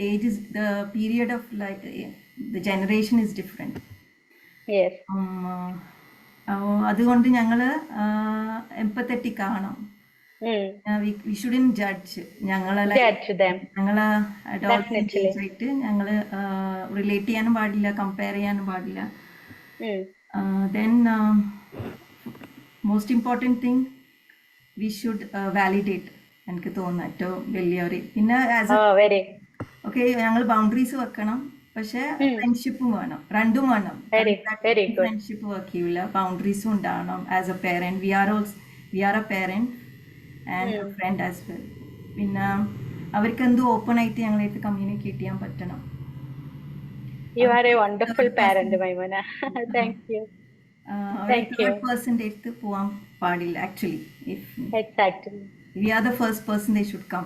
age is the period of life, the generation is different. Yes. അതുകൊണ്ട് ഞങ്ങൾ എംപത്തറ്റിക് ആവണം. We shouldn't judge. ഞങ്ങളെ Judge them. ഞങ്ങളെ Definitely. ആയിട്ട് ഞങ്ങൾ റിലേറ്റ് ചെയ്യാനും പാടില്ല, കമ്പയർ ചെയ്യാനും പാടില്ല. Then most important thing we should validate. എനിക്ക് തോന്നുന്നു ഏറ്റവും വലിയൊരു. പിന്നെ ആസ് Oh, very, ഓക്കെ, ഞങ്ങൾ ബൗണ്ടറീസ് വെക്കണം, പക്ഷെ ഫ്രണ്ട്ഷിപ്പും വേണം, രണ്ടും വേണം. very, very good. Friendship work ചെയ്യില്ല, ബൗണ്ടറീസും ഉണ്ടാവണം. As a parent we are a parent and a friend as well. പിന്നെ അവർക്ക് എന്ത് ഓപ്പൺ ആയിട്ട് ഞങ്ങളായിട്ട് കമ്മ്യൂണിക്കേറ്റ് ചെയ്യാൻ പറ്റണം. You are a wonderful parent, Maimuna. Thank you. Thank you. Third പേഴ്സൻ്റെ അടുത്ത് പോകാൻ പാടില്ല. Actually if Exactly. We are the first person they should come.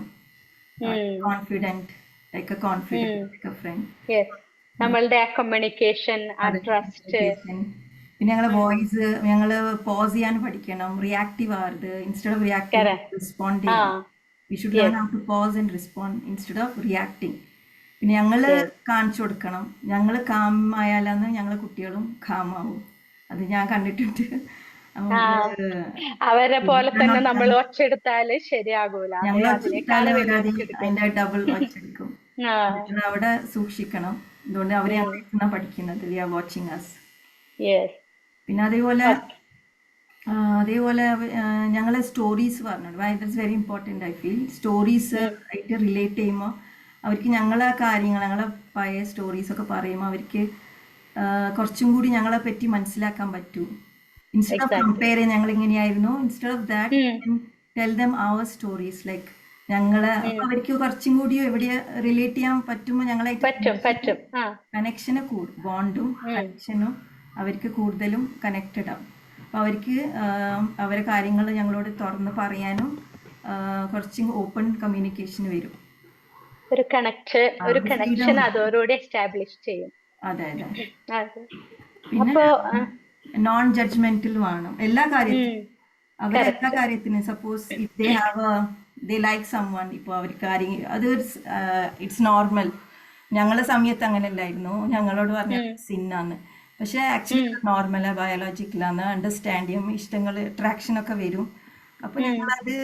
Confident, like a confident, like a friend. Yes. നമ്മളുടെ ആ communication, ആ trust. പിന്നെ ഞങ്ങളെ voice ഞങ്ങൾ പോസ് ചെയ്യാൻ പഠിക്കണം. റിയാക്റ്റീവ് ആവരുത്. ഇൻസ്റ്റെഡ് ഓഫ് റിയാക്റ്റീവ് റെസ്പോണ്ട് ചെയ്യണം. We should learn how to pause and respond instead of reacting. പിന്നെ ഞങ്ങൾ കാണിച്ചു കൊടുക്കണം. ഞങ്ങൾ കാം ആയാലെന്ന് ഞങ്ങളെ കുട്ടികളും കാം ആവും. അത് ഞാൻ കണ്ടിട്ടുണ്ട്. അവരെ പോലെ തന്നെ നമ്മൾ ഒച്ചെടുത്താല് ശരിയാകൂല. ഞങ്ങൾ അതിന്റെ ഡബിൾ ഒച്ചെടുക്കും. അവിടെ സൂക്ഷിക്കണം. അതുകൊണ്ട് അവരെ ഞങ്ങൾ പഠിക്കുന്നത്. We are watching us. പിന്നെ അതേപോലെ ഞങ്ങളെ സ്റ്റോറീസ് പറഞ്ഞിട്ടുണ്ട്. That's very important. I feel stories ആയിട്ട് റിലേറ്റ് ചെയ്യുമ്പോൾ അവർക്ക് ഞങ്ങളെ കാര്യങ്ങൾ, ഞങ്ങളെ പഴയ സ്റ്റോറീസൊക്കെ പറയുമ്പോൾ അവർക്ക് കുറച്ചും കൂടി ഞങ്ങളെ പറ്റി മനസ്സിലാക്കാൻ പറ്റും. ഇൻസ്റ്റെഡ് ഓഫ് കമ്പയർ ചെയ്യാൻ ഞങ്ങൾ ഇങ്ങനെയായിരുന്നു, instead of that tell them our stories. Like ഞങ്ങളെ അവർക്ക് കുറച്ചും കൂടി എവിടെ റിലേറ്റ് ചെയ്യാൻ പറ്റുമ്പോൾ ഞങ്ങളായിട്ട് കണക്ഷന് ബോണ്ടും കണക്ഷനും അവർക്ക് കൂടുതലും കണക്റ്റഡ് ആവും. അപ്പോൾ അവർക്ക് അവരെ കാര്യങ്ങൾ ഞങ്ങളോട് തുറന്ന് പറയാനും കുറച്ചും ഓപ്പൺ കമ്മ്യൂണിക്കേഷൻ വരും. ഒരു കണക്ഷൻ അതോടുകൂടി എസ്റ്റാബ്ലിഷ് ചെയ്യും. അതെ. പിന്നെ നോൺ ജഡ്ജ്മെന്റൽ വേണം എല്ലാ കാര്യത്തിലും. അവരെല്ലാ കാര്യത്തിനും suppose if they like someone, ഇപ്പോൾ അവർക്ക് അത് ഇറ്റ്സ് നോർമൽ. ഞങ്ങളെ സമയത്ത് അങ്ങനെയല്ലായിരുന്നു. ഞങ്ങളോട് പറഞ്ഞ സിന്നാന്ന്, പക്ഷെ ആക്ച്വലി നോർമലാ, ബയോളജിക്കലാണ്. അണ്ടർസ്റ്റാൻഡ് ചെയ്യും, ഇഷ്ടങ്ങൾ അട്രാക്ഷനൊക്കെ വരും. അപ്പോൾ ഞങ്ങളത്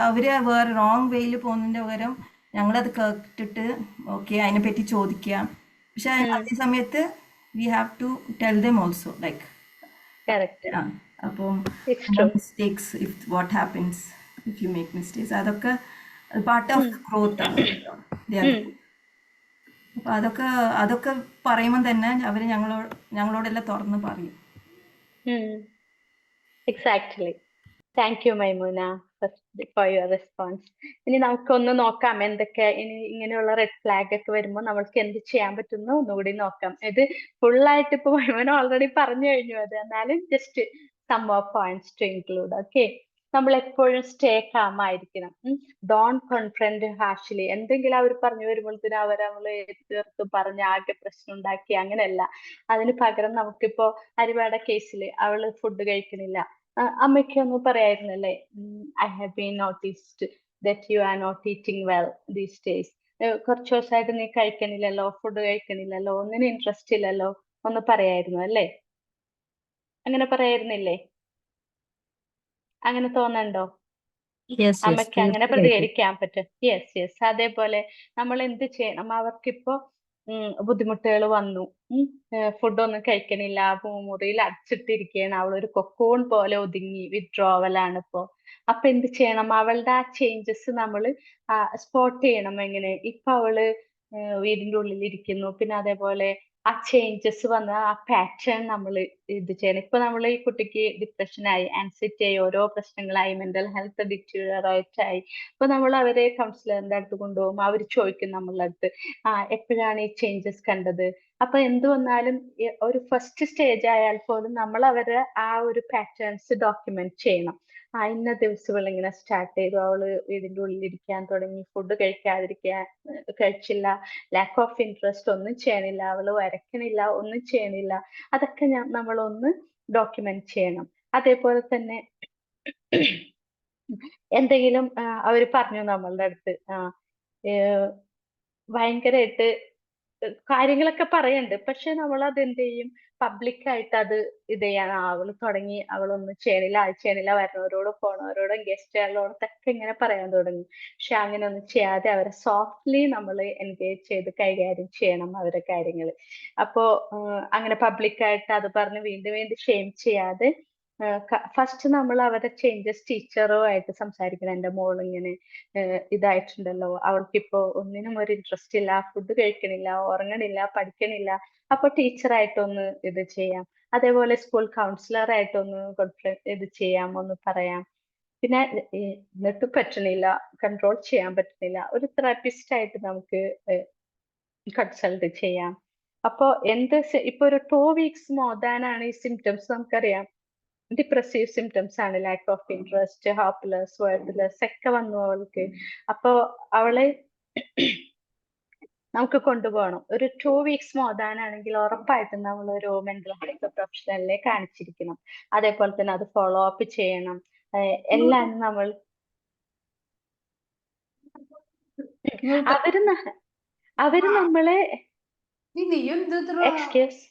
അവര് വേറെ റോങ് വേയിൽ പോകുന്നതിൻ്റെ പകരം ഞങ്ങളത് കേട്ടിട്ട് ഓക്കെ അതിനെപ്പറ്റി ചോദിക്കാം. പക്ഷെ അതേ സമയത്ത് we have to tell them also like അപ്പം mistakes, if what happens if you make mistakes, അതൊക്കെ പാർട്ട് ഓഫ് ഗ്രോത്ത് ആണ്. അപ്പൊ അതൊക്കെ പറയുമ്പോൾ തന്നെ അവര് ഞങ്ങളോടെല്ലാം തുറന്ന് പറയും. Exactly. Thank you Maimoona for your response. ഇനി നമുക്കൊന്ന് നോക്കാം എന്തൊക്കെ ഇനി ഇങ്ങനെയുള്ള റെഡ് ഫ്ലാഗ് ഒക്കെ വരുമ്പോൾ നമ്മൾക്ക് എന്ത് ചെയ്യാൻ പറ്റുന്ന ഒന്നുകൂടി നോക്കാം. ഇത് ഫുള്ളായിട്ട് ഇപ്പൊ മൈമൂന ഓൾറെഡി പറഞ്ഞു കഴിഞ്ഞു. അത് എന്നാലും just some of points to include. Okay, നമ്മൾ എപ്പോഴും സ്റ്റേ കാം ആയിരിക്കണം. Don't confront harshly. എന്തെങ്കിലും അവർ പറഞ്ഞു വരുമ്പോഴത്തേനും അവരെ നമ്മൾ തീർത്ത് പറഞ്ഞ് ആകെ പ്രശ്നം ഉണ്ടാക്കി, അങ്ങനെയല്ല. അതിന് പകരം നമുക്കിപ്പോ അരിവാടെ കേസിൽ അവള് ഫുഡ് കഴിക്കണില്ല, അമ്മയ്ക്ക് ഒന്ന് പറയായിരുന്നല്ലേ, I have been noticed that you are not eating well these days. കുറച്ച് ദിവസമായിട്ട് നീ കഴിക്കണില്ലല്ലോ, ഫുഡ് കഴിക്കണില്ലല്ലോ, ഒന്നിനും ഇൻട്രസ്റ്റ് ഇല്ലല്ലോ, ഒന്ന് പറയായിരുന്നു അല്ലേ? അങ്ങനെ പറയായിരുന്നില്ലേ? അങ്ങനെ തോന്നണ്ടോ? അമ്മയ്ക്ക് അങ്ങനെ പ്രതികരിക്കാൻ പറ്റും. യെസ്. അതേപോലെ നമ്മൾ എന്ത് ചെയ്യണം? അവർക്കിപ്പോ ബുദ്ധിമുട്ടുകൾ വന്നു, ഫുഡൊന്നും കഴിക്കണില്ല, മുറിയിൽ അടച്ചിട്ടിരിക്കുകയാണ്, അവളൊരു കൊക്കോൺ പോലെ ഒതുങ്ങി വിഡ്രോവലാണ് ഇപ്പോ. അപ്പൊ എന്ത് ചെയ്യണം? അവളുടെ ആ ചേഞ്ചസ് നമ്മൾ സ്പോട്ട് ചെയ്യണം. എങ്ങനെ? ഇപ്പൊ അവള് വീടിന്റെ ഉള്ളിൽ ഇരിക്കുന്നു. പിന്നെ അതേപോലെ ആ ചേഞ്ചസ് വന്ന ആ പാറ്റേൺ നമ്മൾ ഇത് ചെയ്യണം. ഇപ്പൊ നമ്മൾ ഈ കുട്ടിക്ക് ഡിപ്രഷനായി, ആൻസൈറ്റി ആയി, ഓരോ പ്രശ്നങ്ങളായി, മെന്റൽ ഹെൽത്ത് ഡിറ്റീരിയറേറ്റ് ആയി. അപ്പൊ നമ്മൾ അവരെ കൗൺസിലറിന്റെ അടുത്ത് കൊണ്ടുപോകും. അവർ ചോദിക്കും നമ്മളുടെ അടുത്ത്, എപ്പോഴാണ് ഈ ചേഞ്ചസ് കണ്ടത്? അപ്പൊ എന്ത് വന്നാലും ഒരു ഫസ്റ്റ് സ്റ്റേജ് ആയാൽ പോലും നമ്മൾ അവരെ ആ ഒരു പാറ്റേൺസ് ഡോക്യുമെന്റ് ചെയ്യണം. ഇന്ന ദിവസങ്ങൾ ഇങ്ങനെ സ്റ്റാർട്ട് ചെയ്തു, അവള് വീടിന്റെ ഉള്ളിൽ ഇരിക്കാൻ തുടങ്ങി, ഫുഡ് കഴിച്ചില്ല, ലാക്ക് ഓഫ് ഇൻട്രസ്റ്റ്, ഒന്നും ചെയ്യണില്ല, അവള് വരയ്ക്കണില്ല, ഒന്നും ചെയ്യണില്ല. അതൊക്കെ നമ്മളൊന്ന് ഡോക്യുമെന്റ് ചെയ്യണം. അതേപോലെ തന്നെ എന്തെങ്കിലും അവര് പറഞ്ഞു നമ്മളുടെ അടുത്ത് ഭയങ്കരമായിട്ട് കാര്യങ്ങളൊക്കെ പറയണ്ട്, പക്ഷെ നമ്മൾ അത് എന്ത് ചെയ്യും, പബ്ലിക്കായിട്ട് അത് ഇത് ചെയ്യാൻ അവള് തുടങ്ങി, അവളൊന്നും ചെയ്യണില്ല, അത് ചെയ്യണില്ല, വരുന്നവരോടും പോണവരോടും ഗസ്റ്റുകളോടൊക്കെ ഇങ്ങനെ പറയാൻ തുടങ്ങി. പക്ഷെ അങ്ങനെ ഒന്നും ചെയ്യാതെ അവരെ സോഫ്റ്റ്ലി നമ്മൾ എൻഗേജ് ചെയ്ത് കൈകാര്യം ചെയ്യണം അവരെ കാര്യങ്ങൾ. അപ്പോ അങ്ങനെ പബ്ലിക്കായിട്ട് അത് പറഞ്ഞ് വീണ്ടും വീണ്ടും ഷെയിം ചെയ്യാതെ ഫസ്റ്റ് നമ്മൾ അവരുടെ ചേഞ്ചസ് ടീച്ചറുമായിട്ട് സംസാരിക്കണം. എൻ്റെ മോൾ ഇങ്ങനെ ഇതായിട്ടുണ്ടല്ലോ, അവൾക്കിപ്പോ ഒന്നിനും ഒരു ഇൻട്രസ്റ്റ് ഇല്ല, ഫുഡ് കഴിക്കണില്ല, ഉറങ്ങണില്ല, പഠിക്കണില്ല. അപ്പൊ ടീച്ചറായിട്ടൊന്ന് ഇത് ചെയ്യാം. അതേപോലെ സ്കൂൾ കൗൺസിലറായിട്ടൊന്ന് ഇത് ചെയ്യാം, ഒന്ന് പറയാം. പിന്നെ എന്നിട്ട് പറ്റണില്ല, കൺട്രോൾ ചെയ്യാൻ പറ്റുന്നില്ല, ഒരു തെറാപ്പിസ്റ്റ് ആയിട്ട് നമുക്ക് കൺസൾട്ട് ചെയ്യാം. അപ്പോ ഇപ്പൊ ഒരു 2 weeks മോർ ദാൻ ആണ് ഈ സിംറ്റംസ്. നമുക്കറിയാം ഡിപ്രസീവ് സിംറ്റംസ് ആണ്, lack of interest, hopeless, worthless ഒക്കെ വന്നു അവൾക്ക്. അപ്പോ അവളെ നമുക്ക് കൊണ്ടുപോകണം. ഒരു 2 weeks മോർ ദാൻ ആണെങ്കിൽ ഉറപ്പായിട്ടും നമ്മൾ ഒരു മെന്റൽ ഹെൽത്ത് പ്രൊഫഷണലിനെ കാണിച്ചിരിക്കണം. അതേപോലെ തന്നെ അത് ഫോളോ അപ്പ് ചെയ്യണം. എല്ലാം നമ്മൾ അവര് നമ്മളെ എക്സ്ക്യൂസ്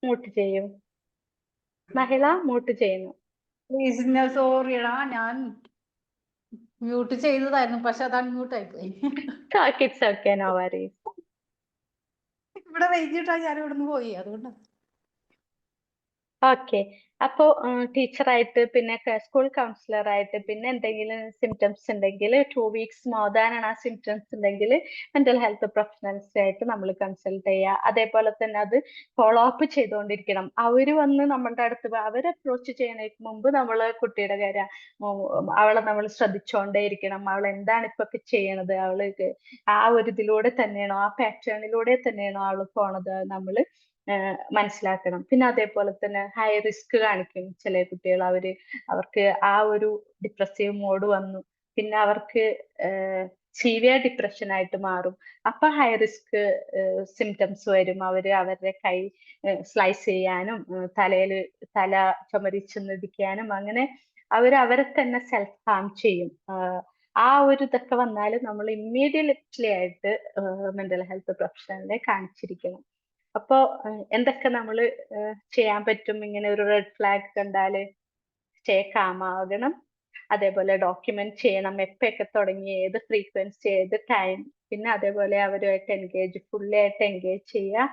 മൂട്ട് ചെയ്യും. മഹിള മൂട്ട് ചെയ്യുന്നു. സോറിയടാ, ഞാൻ മ്യൂട്ട് ചെയ്തതായിരുന്നു, പക്ഷെ അത് അൺമ്യൂട്ട് ആയിപ്പോയി. It's okay, no worries. ഇവിടെ വൈകിട്ടാ ഞാൻ ഇവിടുന്ന് പോയി, അതുകൊണ്ട്. ഓക്കെ. അപ്പോ ടീച്ചറായിട്ട്, പിന്നെ സ്കൂൾ കൗൺസിലറായിട്ട്, പിന്നെ എന്തെങ്കിലും സിംറ്റംസ് ഉണ്ടെങ്കിൽ 2 weeks മോർ ദാൻ ആണ് ആ സിംറ്റംസ് ഉണ്ടെങ്കിൽ മെന്റൽ ഹെൽത്ത് പ്രൊഫഷണൽസ് ആയിട്ട് നമ്മൾ കൺസൾട്ട് ചെയ്യുക. അതേപോലെ തന്നെ അത് ഫോളോ അപ്പ് ചെയ്തുകൊണ്ടിരിക്കണം. അവര് വന്ന് നമ്മളുടെ അടുത്ത് അവരെ അപ്രോച്ച് ചെയ്യുന്നതിന് മുമ്പ് നമ്മൾ കുട്ടിയുടെ കാര്യം അവളെ നമ്മൾ ശ്രദ്ധിച്ചുകൊണ്ടേയിരിക്കണം. അവൾ എന്താണ് ഇപ്പൊ ചെയ്യണത്, അവള് ആ ഒരു ഇതിലൂടെ തന്നെയാണോ, ആ പാറ്റേണിലൂടെ തന്നെയാണോ അവള് പോണത്, നമ്മൾ മനസ്സിലാക്കണം. പിന്നെ അതേപോലെ തന്നെ ഹൈ റിസ്ക് കാണിക്കും ചില കുട്ടികൾ. അവർക്ക് ആ ഒരു ഡിപ്രസീവ് മോഡ് വന്നു, പിന്നെ അവർക്ക് സീവിയർ ഡിപ്രഷൻ ആയിട്ട് മാറും. അപ്പൊ ഹൈ റിസ്ക് സിംറ്റംസ് വരും. അവരുടെ കൈ സ്ലൈസ് ചെയ്യാനും തല ചുമരിച്ച് നിൽക്കാനും, അങ്ങനെ അവരെ തന്നെ സെൽഫ് ഹാം ചെയ്യും. ആ ഒരു ഇതൊക്കെ വന്നാൽ നമ്മൾ ഇമ്മീഡിയറ്റ്ലി ആയിട്ട് മെന്റൽ ഹെൽത്ത് പ്രൊഫഷണലിനെ കാണിച്ചിരിക്കണം. അപ്പോ എന്തൊക്കെ നമ്മൾ ചെയ്യാൻ പറ്റും? ഇങ്ങനെ ഒരു റെഡ് ഫ്ലാഗ് കണ്ടാല് സ്റ്റേ കാം ആകണം. അതേപോലെ ഡോക്യുമെന്റ് ചെയ്യണം, എപ്പൊക്കെ തുടങ്ങി, ഏത് ഫ്രീക്വൻസി, ഏത് ടൈം. പിന്നെ അതേപോലെ അവരുമായിട്ട് ഫുള്ളി ആയിട്ട് എൻഗേജ് ചെയ്യുക,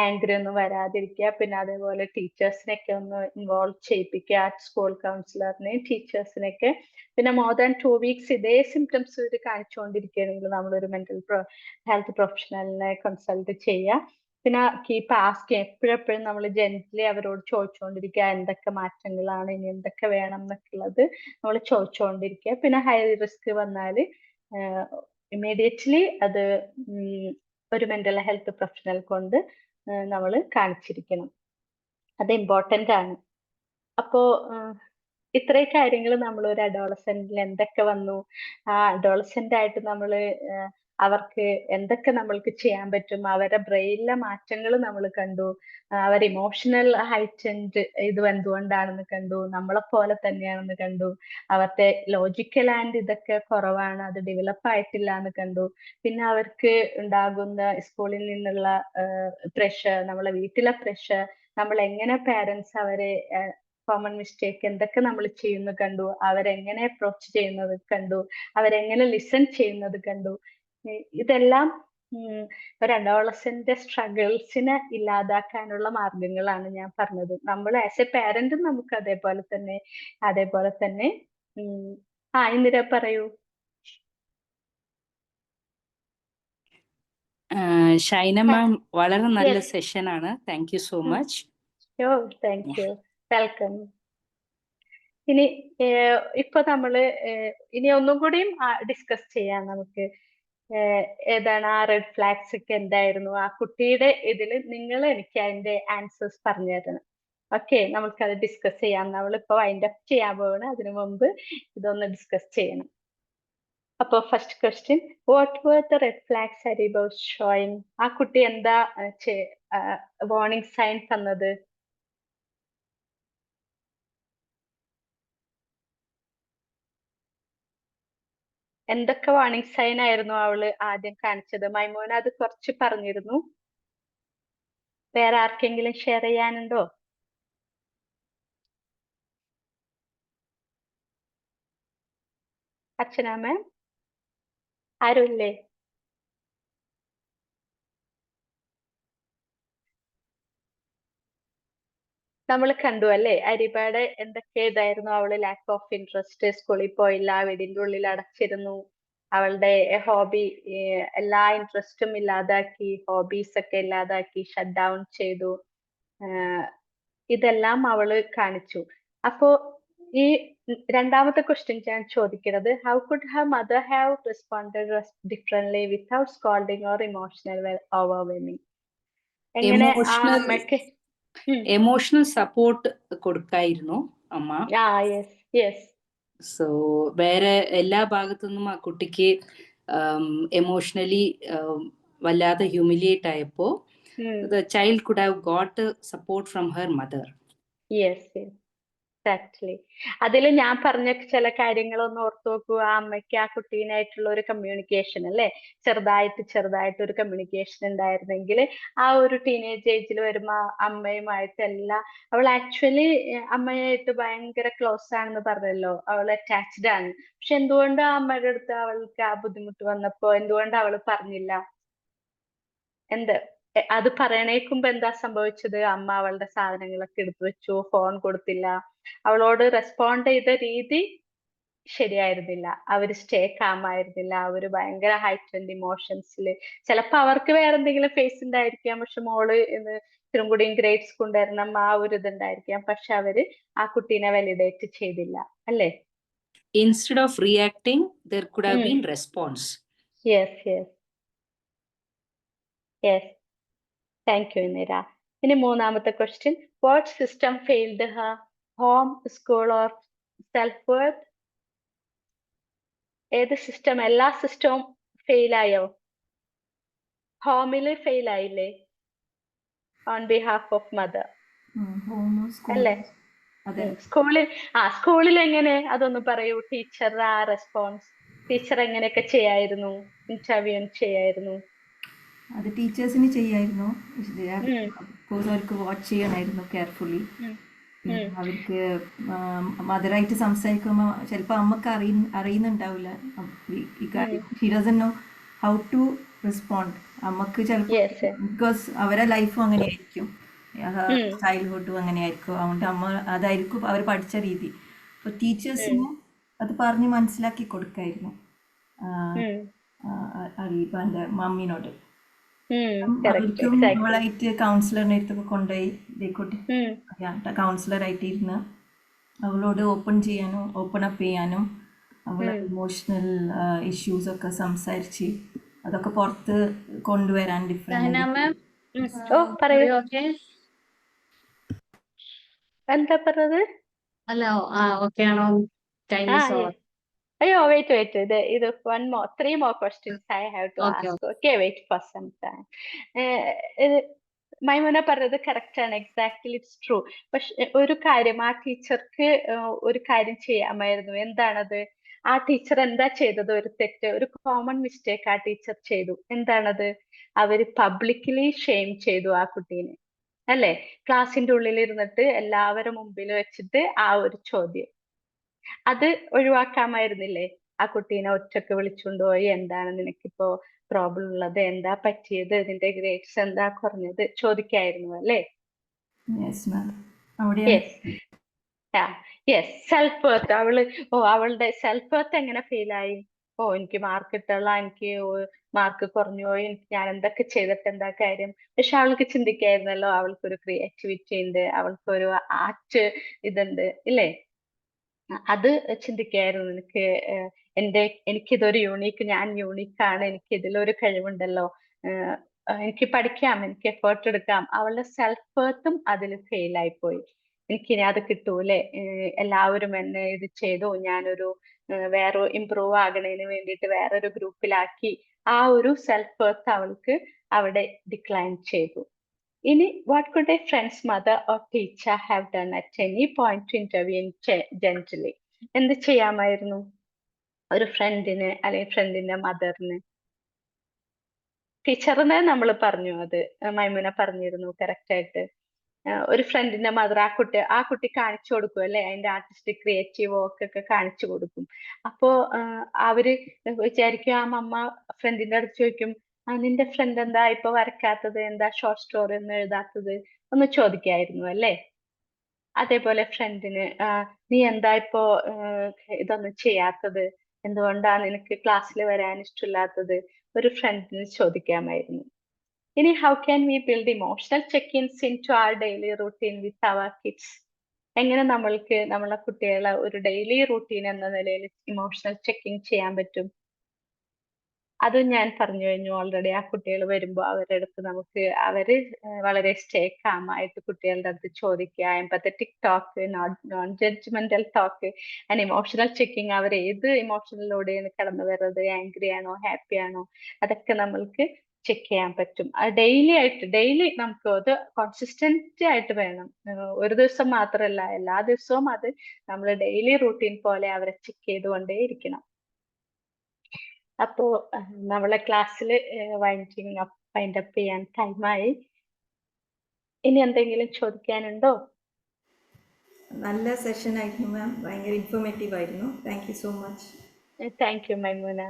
ആംഗ്രി ഒന്നും വരാതിരിക്കുക. പിന്നെ അതേപോലെ ടീച്ചേഴ്സിനെയൊക്കെ ഒന്ന് ഇൻവോൾവ് ചെയ്യിപ്പിക്കുക, സ്കൂൾ കൗൺസിലറിനെയും ടീച്ചേഴ്സിനെയൊക്കെ. പിന്നെ മോർ ദാൻ 2 weeks ഇതേ സിംറ്റംസ് കാണിച്ചുകൊണ്ടിരിക്കുകയാണെങ്കിൽ നമ്മളൊരു മെന്റൽ ഹെൽത്ത് പ്രൊഫഷണലിനെ കൺസൾട്ട് ചെയ്യുക. പിന്നെ കീപ്പ് ആസ്കിങ്, എപ്പോഴെപ്പോഴും നമ്മൾ ജെന്റ്ലി അവരോട് ചോദിച്ചുകൊണ്ടിരിക്കുക, എന്തൊക്കെ മാറ്റങ്ങളാണ്, ഇനി എന്തൊക്കെ വേണം എന്നൊക്കെയുള്ളത് നമ്മൾ ചോദിച്ചുകൊണ്ടിരിക്കുക. പിന്നെ ഹൈ റിസ്ക് വന്നാൽ ഇമ്മീഡിയറ്റ്ലി അത് ഒരു മെന്റൽ ഹെൽത്ത് പ്രൊഫഷണൽ കൊണ്ട് നമ്മൾ കാണിച്ചിരിക്കണം. അത് ഇമ്പോർട്ടൻ്റ് ആണ്. അപ്പോ ഇത്രയും കാര്യങ്ങൾ നമ്മൾ ഒരു അഡോളസെന്റിൽ എന്തൊക്കെ വന്നു, ആ അഡോളസെന്റ് ആയിട്ട് നമ്മൾ അവർക്ക് എന്തൊക്കെ നമ്മൾക്ക് ചെയ്യാൻ പറ്റും, അവരുടെ ബ്രെയിനിലെ മാറ്റങ്ങൾ നമ്മൾ കണ്ടു, അവർ ഇമോഷണൽ ഹൈറ്റൻഡ് ഇത് എന്തുകൊണ്ടാണെന്ന് കണ്ടു, നമ്മളെ പോലെ തന്നെയാണെന്ന് കണ്ടു, അവരുടെ ലോജിക്കൽ ആൻഡ് ഇതൊക്കെ കുറവാണ്, അത് ഡെവലപ്പ് ആയിട്ടില്ല എന്ന് കണ്ടു. പിന്നെ അവർക്ക് ഉണ്ടാകുന്ന സ്കൂളിൽ നിന്നുള്ള പ്രഷർ, നമ്മളെ വീട്ടിലെ പ്രഷർ, നമ്മൾ എങ്ങനെ പാരന്റ്സ് അവരെ കോമൺ മിസ്റ്റേക്ക് എന്തൊക്കെ നമ്മൾ ചെയ്യുന്നത് കണ്ടു, അവരെങ്ങനെ അപ്രോച്ച് ചെയ്യുന്നത് കണ്ടു, അവരെങ്ങനെ ലിസൺ ചെയ്യുന്നത് കണ്ടു. ഇതെല്ലാം ഒരു അഡോളസെന്റ് സ്ട്രഗിൾസിനെ ഇല്ലാതാക്കാനുള്ള മാർഗങ്ങളാണ് ഞാൻ പറഞ്ഞത്. നമ്മൾ ആസ് എ പാരന്റും നമുക്ക് അതേപോലെ തന്നെ ഇന്ദിര പറയൂ. ഷൈന മാം വളരെ നല്ല Yes. സെഷനാണ്. Thank you so much. Sure, thank you. Welcome. ഇനി ഇപ്പൊ നമ്മള് ഇനി ഒന്നും കൂടിയും ഡിസ്കസ് ചെയ്യാം നമുക്ക്. ഏതാണ് ആ റെഡ് ഫ്ലാഗ്സ് ഒക്കെ എന്തായിരുന്നു ആ കുട്ടിയുടെ ഇതിൽ നിങ്ങൾ എനിക്ക് അതിന്റെ ആൻസേഴ്സ് പറഞ്ഞു തരണം. ഓക്കെ, നമുക്കത് ഡിസ്കസ് ചെയ്യാം. നമ്മളിപ്പോ വൈൻഡ് അപ്പ് ചെയ്യാൻ പോവാണ്. അതിനു മുമ്പ് ഇതൊന്ന് ഡിസ്കസ് ചെയ്യണം. അപ്പൊ first question, what were the red flags Haribo showing? ആ കുട്ടി എന്താ വാർണിംഗ് സൈൻ തന്നത്? എന്തൊക്കെ വാർണിംഗ് സൈൻ ആയിരുന്നു അവള് ആദ്യം കാണിച്ചത്? മൈമോന അത് കുറച്ച് പറഞ്ഞിരുന്നു. വേറെ ആർക്കെങ്കിലും ഷെയർ ചെയ്യാനുണ്ടോ? അച്ഛനാമ ആരുമില്ലേ? നമ്മൾ കണ്ടു അല്ലേ, അരിബയുടെ എന്തൊക്കെ ഇതായിരുന്നു? അവള് ലാക്ക് ഓഫ് ഇൻട്രസ്റ്റ്, സ്കൂളിൽ പോയില്ല, വീടിന്റെ ഉള്ളിൽ അടച്ചിരുന്നു, അവളുടെ ഹോബി എല്ലാ ഇൻട്രസ്റ്റും ഇല്ലാതാക്കി, ഹോബീസ് ഒക്കെ ഇല്ലാതാക്കി, ഷട്ട് ഡൗൺ ചെയ്തു. ഇതെല്ലാം അവള് കാണിച്ചു. അപ്പോ ഈ രണ്ടാമത്തെ ക്വസ്റ്റ്യൻ ഞാൻ ചോദിക്കുന്നത്, how could her mother have responded differently without scolding or emotional overwhelming? എങ്ങനെ ആ അമ്മയ്ക്ക് എമോഷണൽ സപ്പോർട്ട് കൊടുക്കായിരുന്നു അമ്മ. Yes yes. സോ വേറെ എല്ലാ ഭാഗത്തുനിന്നും ആ കുട്ടിക്ക് എമോഷണലി വല്ലാതെ ഹ്യൂമിലിയേറ്റ് ആയപ്പോ the child could have got support from her mother. Yes, yes, exactly. അതിൽ ഞാൻ പറഞ്ഞ ചില കാര്യങ്ങളൊന്ന് ഓർത്തു നോക്കൂ. ആ അമ്മയ്ക്ക് ആ കുട്ടീനായിട്ടുള്ള ഒരു കമ്മ്യൂണിക്കേഷൻ അല്ലേ, ചെറുതായിട്ട് ഒരു കമ്മ്യൂണിക്കേഷൻ ഉണ്ടായിരുന്നെങ്കിൽ ആ ഒരു ടീനേജ് ഏജിൽ വരുമ്പോ അമ്മയുമായിട്ടെല്ലാം അവൾ ആക്ച്വലി അമ്മയായിട്ട് ഭയങ്കര ക്ലോസ് ആണെന്ന് പറഞ്ഞല്ലോ, അവൾ അറ്റാച്ച്ഡ് ആണ്. പക്ഷെ എന്തുകൊണ്ട് ആ അമ്മയുടെ അടുത്ത് അവൾക്ക് ആ ബുദ്ധിമുട്ട് വന്നപ്പോ എന്തുകൊണ്ട് അവള് പറഞ്ഞില്ല? അത് പറയണേക്കുമ്പോ എന്താ സംഭവിച്ചത്? അമ്മ അവളുടെ സാധനങ്ങളൊക്കെ എടുത്തു വെച്ചു, ഫോൺ കൊടുത്തില്ല, അവളോട് റെസ്പോണ്ട് ചെയ്ത രീതി ശരിയായിരുന്നില്ല. അവര് സ്റ്റേ കാം ആയിരുന്നില്ല. അവര് ഭയങ്കര ഹൈറ്റൻഡ് ഇമോഷൻസിൽ. ചിലപ്പോ അവർക്ക് വേറെ എന്തെങ്കിലും ഫേസ് ഉണ്ടായിരിക്കാം, പക്ഷെ മോള് ഇത്തിരി കൂടിയും ഗ്രേഡ്സ് കൊണ്ടുവരണം ആ ഒരു ഇതുണ്ടായിരിക്കാം. പക്ഷെ അവര് ആ കുട്ടീനെ വാലിഡേറ്റ് ചെയ്തില്ല അല്ലേ? Instead of reacting, there could have been response. Yes, yes, yes. Thank you നിര. ഇനി മൂന്നാമത്തെ question, what system failed Har? Home, school or self worth? ഏത് സിസ്റ്റം? എല്ലാ സിസ്റ്റവും ഫെയിൽ ആയോ? ഹോമില് ഫെയിൽ ആയില്ലേ ഓൺ ബിഹാഫ് ഓഫ് മദർ അല്ലേ? സ്കൂളിൽ എങ്ങനെ? അതൊന്ന് പറയൂ. ടീച്ചർ ആ റെസ്പോൺസ്, ടീച്ചർ എങ്ങനെയൊക്കെ ചെയ്യായിരുന്നു? ഇന്റർവ്യൂ ചെയ്യായിരുന്നു? അത് ടീച്ചേഴ്സിന് ചെയ്യായിരുന്നു. അവർക്ക് വാച്ച് ചെയ്യണമായിരുന്നു കെയർഫുള്ളി. അവർക്ക് മദറായിട്ട് സംസാരിക്കുമ്പോൾ ചിലപ്പോൾ അമ്മക്ക് അറിയുന്നുണ്ടാവില്ല ഈ കാര്യം. She doesn't know how to respond. അമ്മക്ക് ചിലപ്പോൾ ബിക്കോസ് അവരെ ലൈഫും അങ്ങനെയായിരിക്കും, ചൈൽഡ്ഹുഡും അങ്ങനെയായിരിക്കും. അതുകൊണ്ട് അമ്മ അതായിരിക്കും അവർ പഠിച്ച രീതി. അപ്പോൾ ടീച്ചേഴ്സിന് അത് പറഞ്ഞ് മനസ്സിലാക്കി കൊടുക്കായിരുന്നു അലീബാന്റെ മമ്മിനോട്. അവർക്കും അവളായിട്ട് കൗൺസിലറിന്റെ അടുത്തൊക്കെ കൊണ്ടുപോയി കൗൺസിലറായിട്ട് ഇരുന്ന് അവളോട് ഓപ്പൺ അപ്പ് ചെയ്യാനും അവളെ ഇമോഷണൽ ഇഷ്യൂസ് ഒക്കെ സംസാരിച്ച് അതൊക്കെ പുറത്ത് കൊണ്ടുവരാൻ എന്താ പറഞ്ഞത്? ഹലോ, ഓക്കെ ആണോ? അയ്യോ, വെയിറ്റ്. ഇത് 3 more questions I have to ask. Okay, wait for some time. Maimuna പറഞ്ഞത് കറക്റ്റ് ആണ്, എക്സാക്ട്ലി ഇറ്റ്സ് ട്രൂ. പക്ഷെ ഒരു കാര്യം, ആ ടീച്ചർക്ക് ഒരു കാര്യം ചെയ്യാമായിരുന്നു. എന്താണത്? ആ ടീച്ചർ എന്താ ചെയ്തത്? ഒരു തെറ്റ്, ഒരു കോമൺ മിസ്റ്റേക്ക് ആ ടീച്ചർ ചെയ്തു. എന്താണത്? അവര് പബ്ലിക്കലി ഷെയിം ചെയ്തു ആ കുട്ടീനെ അല്ലേ? ക്ലാസിന്റെ ഉള്ളിൽ ഇരുന്നിട്ട് എല്ലാവരും മുമ്പിൽ വെച്ചിട്ട് ആ ഒരു ചോദ്യം, അത് ഒഴിവാക്കാമായിരുന്നില്ലേ? ആ കുട്ടീനെ ഒറ്റക്ക് വിളിച്ചുകൊണ്ടുപോയി, എന്താണ് നിനക്കിപ്പോ പ്രോബ്ലം ഉള്ളത്, എന്താ പറ്റിയത്, നിന്റെ ഗ്രേഡ്സ് എന്താ കുറഞ്ഞത് ചോദിക്കായിരുന്നു അല്ലേ? Self worth. അവളുടെ സെൽഫ് വർത്ത് എങ്ങനെ ഫെയിൽ ആയി? ഓ എനിക്ക് മാർക്ക് കിട്ടല്ല, എനിക്ക് മാർക്ക് കുറഞ്ഞു പോയി, ഞാൻ എന്തൊക്കെ ചെയ്തിട്ട് എന്താ കാര്യം. പക്ഷെ അവൾക്ക് ചിന്തിക്കായിരുന്നല്ലോ, അവൾക്കൊരു ക്രിയേറ്റിവിറ്റി ഉണ്ട്, അവൾക്കൊരു ആർട്ട് ഇതുണ്ട് ഇല്ലേ. അത് ചിന്തിക്കായിരുന്നു എനിക്ക്. എനിക്കിതൊരു യൂണീക്ക്, ഞാൻ യൂണീക്കാണ്, എനിക്ക് ഇതിലൊരു കഴിവുണ്ടല്ലോ, ഏഹ് എനിക്ക് പഠിക്കാം, എനിക്ക് എഫേർട്ട് എടുക്കാം. അവളുടെ സെൽഫ് വർത്തും അതിൽ ഫെയിലായി പോയി. എനിക്കിനി അത് കിട്ടൂലേ, എല്ലാവരും എന്നെ ഇത് ചെയ്തു, ഞാനൊരു വേറെ ഇമ്പ്രൂവ് ആകണതിന് വേണ്ടിയിട്ട് വേറൊരു ഗ്രൂപ്പിലാക്കി. ആ ഒരു സെൽഫ് വർത്ത് അവൾക്ക് അവിടെ ഡിക്ലൈൻ ചെയ്തു. ഇനി what could A friends mother or teacher have done at any point two interview gently? എന്ത് ചെയ്യാമായിരുന്നു ഒരു ഫ്രണ്ടിന് അല്ലെങ്കിൽ ഫ്രണ്ടിന്റെ മദറിന്? ടീച്ചറിനെ നമ്മൾ പറഞ്ഞു, അത് മൈമുന പറഞ്ഞിരുന്നു കറക്റ്റ് ആയിട്ട്. ഒരു ഫ്രണ്ടിന്റെ മദർ, ആ കുട്ടി കാണിച്ചു കൊടുക്കും അല്ലെ, അതിന്റെ ആർട്ടിസ്റ്റിക് ക്രിയേറ്റീവ് വർക്ക് ഒക്കെ കാണിച്ചു കൊടുക്കും. അപ്പോ അവര് വിചാരിക്കും, ആ മമ്മ ഫ്രണ്ടിന്റെ അടുത്ത് ചോദിക്കും, നിന്റെ ഫ്രണ്ട് എന്താ ഇപ്പൊ വരക്കാത്തത്, എന്താ ഷോർട്ട് സ്റ്റോറി ഒന്നും എഴുതാത്തത്, ഒന്ന് ചോദിക്കായിരുന്നു അല്ലേ. അതേപോലെ ഫ്രണ്ടിന്, നീ എന്താ ഇപ്പോ ഇതൊന്നും ചെയ്യാത്തത്, എന്തുകൊണ്ടാ നിനക്ക് ക്ലാസ്സിൽ വരാൻ ഇഷ്ടമില്ലാത്തത്, ഒരു ഫ്രണ്ടിന് ചോദിക്കാമായിരുന്നു. ഇനി how can we build emotional check ins into our daily routine with our kids? എങ്ങനെ നമ്മൾക്ക് നമ്മളെ കുട്ടികളെ ഒരു ഡെയിലി റൂട്ടീൻ എന്ന നിലയിൽ ഇമോഷണൽ ചെക്കിങ് ചെയ്യാൻ പറ്റും? അത് ഞാൻ പറഞ്ഞു കഴിഞ്ഞു ഓൾറെഡി. ആ കുട്ടികൾ വരുമ്പോൾ അവരുടെ അടുത്ത് നമുക്ക് അവര് വളരെ സ്റ്റേ കാം ആയിട്ട് കുട്ടികളുടെ അടുത്ത് ചോദിക്കുക, empathetic talk, non judgemental talk and emotional checking. അവർ ഏത് ഇമോഷനിലൂടെയാണ് കടന്നു വരുന്നത്, ആംഗ്രി ആണോ ഹാപ്പി ആണോ, അതൊക്കെ നമ്മൾക്ക് ചെക്ക് ചെയ്യാൻ പറ്റും. അത് ഡെയിലി നമുക്ക് അത് കൺസിസ്റ്റന്റ് ആയിട്ട് വേണം. ഒരു ദിവസം മാത്രമല്ല, എല്ലാ ദിവസവും അത് നമ്മൾ ഡെയിലി റൂട്ടീൻ പോലെ അവരെ ചെക്ക് ചെയ്തുകൊണ്ടേ ഇരിക്കണം. അപ്പോ നമ്മളെ ക്ലാസ്സിൽ വൈൻഡ് അപ്പ് ചെയ്യാൻ ടൈമായി. ഇനി എന്തെങ്കിലും ചോദിക്കാനുണ്ടോ? നല്ല സെഷൻ ആയിരുന്നു മാം, ഭയങ്കര ഇൻഫോർമേറ്റീവ് ആയിരുന്നു. Thank you so much. Thank you Maimuna.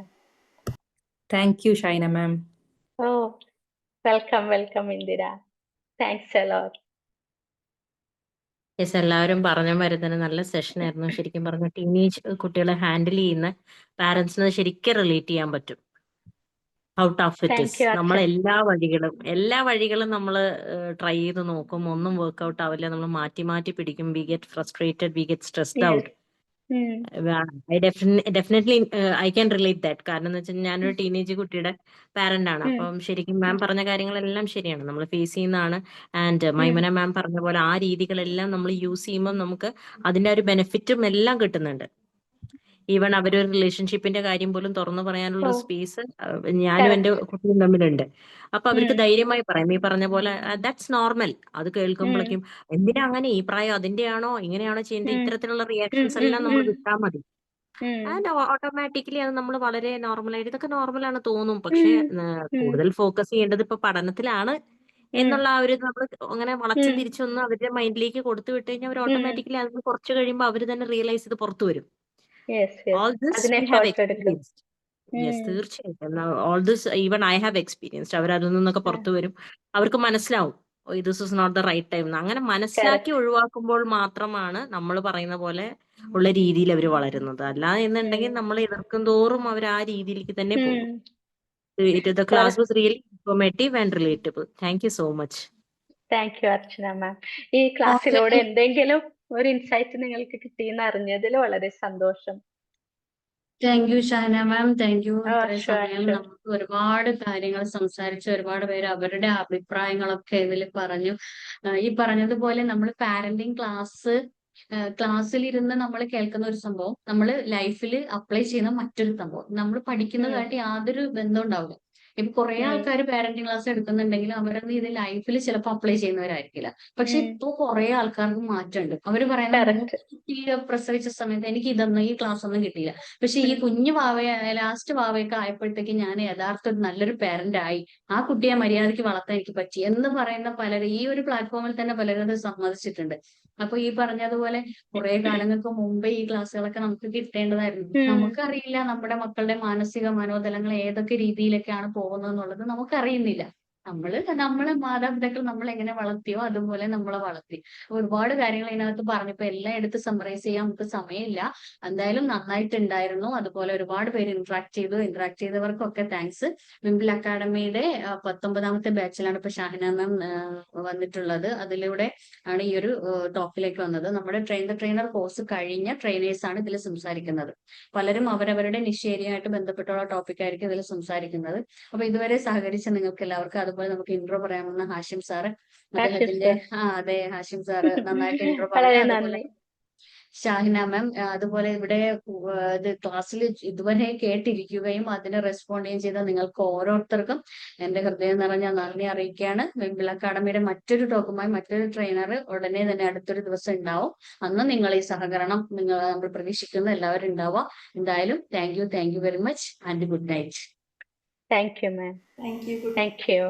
Thank you Shaina ma'am. Oh welcome Indira. Thanks a lot. Yes, എല്ലാവരും പറഞ്ഞ മാതിരി തന്നെ നല്ല സെഷൻ ആയിരുന്നു. ശരിക്കും പറഞ്ഞ ടീനേജ് കുട്ടികളെ ഹാൻഡിൽ ചെയ്യുന്ന പാരന്റ്സിന് ശരിക്കും റിലേറ്റ് ചെയ്യാൻ പറ്റും. How tough it thank is. You നമ്മൾ അച്ഛൻ. എല്ലാ വഴികളും നമ്മൾ ട്രൈ ചെയ്ത് നോക്കും, ഒന്നും വർക്ക്ഔട്ട് ആവില്ല, നമ്മൾ മാറ്റി മാറ്റി പിടിക്കും. We get frustrated, we get stressed out. Definitely I can relate that. കാരണം എന്ന് വെച്ചാൽ ഞാനൊരു ടീനേജ് കുട്ടിയുടെ പാരന്റ് ആണ്. അപ്പം ശരിക്കും മാം പറഞ്ഞ കാര്യങ്ങളെല്ലാം ശരിയാണ്, നമ്മൾ ഫേസ് ചെയ്യുന്നതാണ്. ആൻഡ് മൈമന മാം പറഞ്ഞ പോലെ ആ രീതികളെല്ലാം നമ്മൾ യൂസ് ചെയ്യുമ്പോൾ നമുക്ക് അതിന്റെ ഒരു ബെനിഫിറ്റും എല്ലാം കിട്ടുന്നുണ്ട്. ഈവൻ അവരൊരു റിലേഷൻഷിപ്പിന്റെ കാര്യം പോലും തുറന്നു പറയാനുള്ള സ്പേസ് ഞാനും എന്റെ കുട്ടിയും തമ്മിലുണ്ട്. അപ്പൊ അവർക്ക് ധൈര്യമായി പറയാം. ഈ പറഞ്ഞ പോലെ ദാറ്റ്സ് നോർമൽ. അത് കേൾക്കുമ്പോഴേക്കും എന്തിനാ അങ്ങനെ, ഈ പ്രായം അതിന്റെയാണോ, ഇങ്ങനെയാണോ ചെയ്യേണ്ടത്, ഇത്തരത്തിലുള്ള റിയാക്ഷൻസ് എല്ലാം നമ്മൾ വിട്ടാൽ മതി. ആൻഡ് ഓട്ടോമാറ്റിക്കലി അത് നമ്മൾ വളരെ നോർമലായിട്ട് ഇതൊക്കെ നോർമലാണ് തോന്നും. പക്ഷെ കൂടുതൽ ഫോക്കസ് ചെയ്യേണ്ടത് ഇപ്പൊ പഠനത്തിലാണ് എന്നുള്ള ആ ഒരു നമ്മൾ അങ്ങനെ വളച്ചും തിരിച്ചൊന്നും അവരുടെ മൈൻഡിലേക്ക് കൊടുത്തു വിട്ട് കഴിഞ്ഞാൽ അവർ ഓട്ടോമാറ്റിക്കലി അത് കുറച്ച് കഴിയുമ്പോൾ അവർ തന്നെ റിയലൈസ് ചെയ്ത് പുറത്തു വരും. All this we have experienced. Yes, തീർച്ചയായിട്ടും. All this even I have experienced. അവർ അതിൽ നിന്നൊക്കെ പുറത്തു വരും, അവർക്ക് മനസ്സിലാവും this is not the right time. അങ്ങനെ മനസ്സിലാക്കി ഒഴിവാക്കുമ്പോൾ മാത്രമാണ് നമ്മൾ പറയുന്ന പോലെ ഉള്ള രീതിയിൽ അവർ വളരുന്നത്. അല്ല എന്നുണ്ടെങ്കിൽ നമ്മൾ എതിർക്കും തോറും അവർ ആ രീതിയിലേക്ക് തന്നെ പോകും. The class was really informative and relatable. Thank you so much. Thank you Archana ma'am. ഈ ക്ലാസ്സിലൂടെ എന്തെങ്കിലും ഒരു ഇൻസൈറ്റ് നിങ്ങൾക്ക് കിട്ടിയെന്ന് അറിഞ്ഞതിൽ വളരെ സന്തോഷം. Thank you Shana ma'am, thank U. ഇത്രയും ഷുവർ സമയം നമുക്ക് ഒരുപാട് കാര്യങ്ങൾ സംസാരിച്ച് ഒരുപാട് പേര് അവരുടെ അഭിപ്രായങ്ങളൊക്കെ ഇതിൽ പറഞ്ഞു. ഈ പറഞ്ഞതുപോലെ നമ്മൾ പാരന്റിങ് ക്ലാസ്സിലിരുന്ന് നമ്മൾ കേൾക്കുന്ന ഒരു സംഭവം നമ്മൾ ലൈഫിൽ അപ്ലൈ ചെയ്യുന്ന മറ്റൊരു സംഭവം. നമ്മൾ പഠിക്കുന്നതായിട്ട് യാതൊരു ബന്ധം ഉണ്ടാവില്ല. ഇപ്പൊ കുറെ ആൾക്കാർ പാരന്റിങ് ക്ലാസ് എടുക്കുന്നുണ്ടെങ്കിലും അവരൊന്നും ഇത് ലൈഫിൽ ചിലപ്പോൾ അപ്ലൈ ചെയ്യുന്നവരായിരിക്കില്ല. പക്ഷെ ഇപ്പൊ കുറെ ആൾക്കാർക്ക് മാറ്റമുണ്ട്. അവര് പറയുന്നത് കുട്ടിയെ പ്രസവിച്ച സമയത്ത് എനിക്ക് ഈ ക്ലാസ് ഒന്നും കിട്ടിയില്ല. പക്ഷെ ഈ കുഞ്ഞു ലാസ്റ്റ് വാവയൊക്കെ ആയപ്പോഴത്തേക്ക് ഞാൻ യഥാർത്ഥ ഒരു നല്ലൊരു പാരന്റ് ആയി, ആ കുട്ടിയെ മര്യാദയ്ക്ക് വളർത്താൻ എനിക്ക് പറ്റി എന്ന് പറയുന്ന പലരും ഈ ഒരു പ്ലാറ്റ്ഫോമിൽ തന്നെ പലരും അത് സമ്മതിച്ചിട്ടുണ്ട്. അപ്പൊ ഈ പറഞ്ഞതുപോലെ കുറെ കാലങ്ങൾക്ക് മുമ്പേ ഈ ക്ലാസ്സുകളൊക്കെ നമുക്ക് കിട്ടേണ്ടതായിരുന്നു. നമുക്കറിയില്ല നമ്മുടെ മക്കളുടെ മാനസിക മനോതലങ്ങൾ ഏതൊക്കെ രീതിയിലൊക്കെയാണ് പോകുന്നത് എന്നുള്ളത് നമുക്കറിയുന്നില്ല. നമ്മളെ മാതാപിതാക്കൾ നമ്മൾ എങ്ങനെ വളർത്തിയോ അതുപോലെ നമ്മളെ വളർത്തി. ഒരുപാട് കാര്യങ്ങൾ ഇതിനകത്ത് പറഞ്ഞപ്പോ എല്ലാം എടുത്ത് സമ്മറൈസ് ചെയ്യാൻ നമുക്ക് സമയമില്ല. എന്തായാലും നന്നായിട്ടുണ്ടായിരുന്നു. അതുപോലെ ഒരുപാട് പേര് ഇന്ററാക്ട് ചെയ്തവർക്കൊക്കെ താങ്ക്സ്. വിംബിൾ അക്കാഡമിയുടെ 19ാമത്തെ ബാച്ചിലാണ് ഇപ്പൊ ഷാഹിന മാം വന്നിട്ടുള്ളത്. അതിലൂടെ ആണ് ഈ ഒരു ടോപ്പിലേക്ക് വന്നത്. നമ്മുടെ ട്രെയിനർ കോഴ്സ് കഴിഞ്ഞ ട്രെയിനേഴ്സ് ആണ് ഇതിൽ സംസാരിക്കുന്നത്. പലരും അവരവരുടെ നിശ്ചേരിയായിട്ട് ബന്ധപ്പെട്ടുള്ള ടോപ്പിക് ആയിരിക്കും ഇതിൽ സംസാരിക്കുന്നത്. അപ്പൊ ഇതുവരെ സഹകരിച്ച നിങ്ങൾക്ക് എല്ലാവർക്കും, അതുപോലെ നമുക്ക് ഇൻട്രോ പറയാമെന്ന ഹാഷിം സാറ്, അദ്ദേഹത്തിന്റെ അതെ ഹാഷിം സാറ് നന്നായിട്ട് ഇൻട്രോ വളരെ പറഞ്ഞു. അതുപോലെ നന്ദി. ഷാഹിന മാം, അതുപോലെ ഇവിടെ ഇത് ക്ലാസ്സിൽ ഇതുവരെ കേട്ടിരിക്കുകയും അതിന് റെസ്പോണ്ട് ചെയ്യുകയും ചെയ്ത നിങ്ങൾക്ക് ഓരോരുത്തർക്കും എന്റെ ഹൃദയം നിറഞ്ഞ നന്ദി അറിയിക്കുകയാണ്. വിംബിൾ അക്കാഡമിയുടെ മറ്റൊരു ടോക്കുമായി മറ്റൊരു ട്രെയിനർ ഉടനെ തന്നെ അടുത്തൊരു ദിവസം ഉണ്ടാവും. അന്ന് നിങ്ങൾ ഈ സഹകരണം നമ്മൾ പ്രതീക്ഷിക്കുന്ന എല്ലാവരും ഉണ്ടാവുക. എന്തായാലും thank you very much and good night. Thank you ma'am. Thank U. Thank you.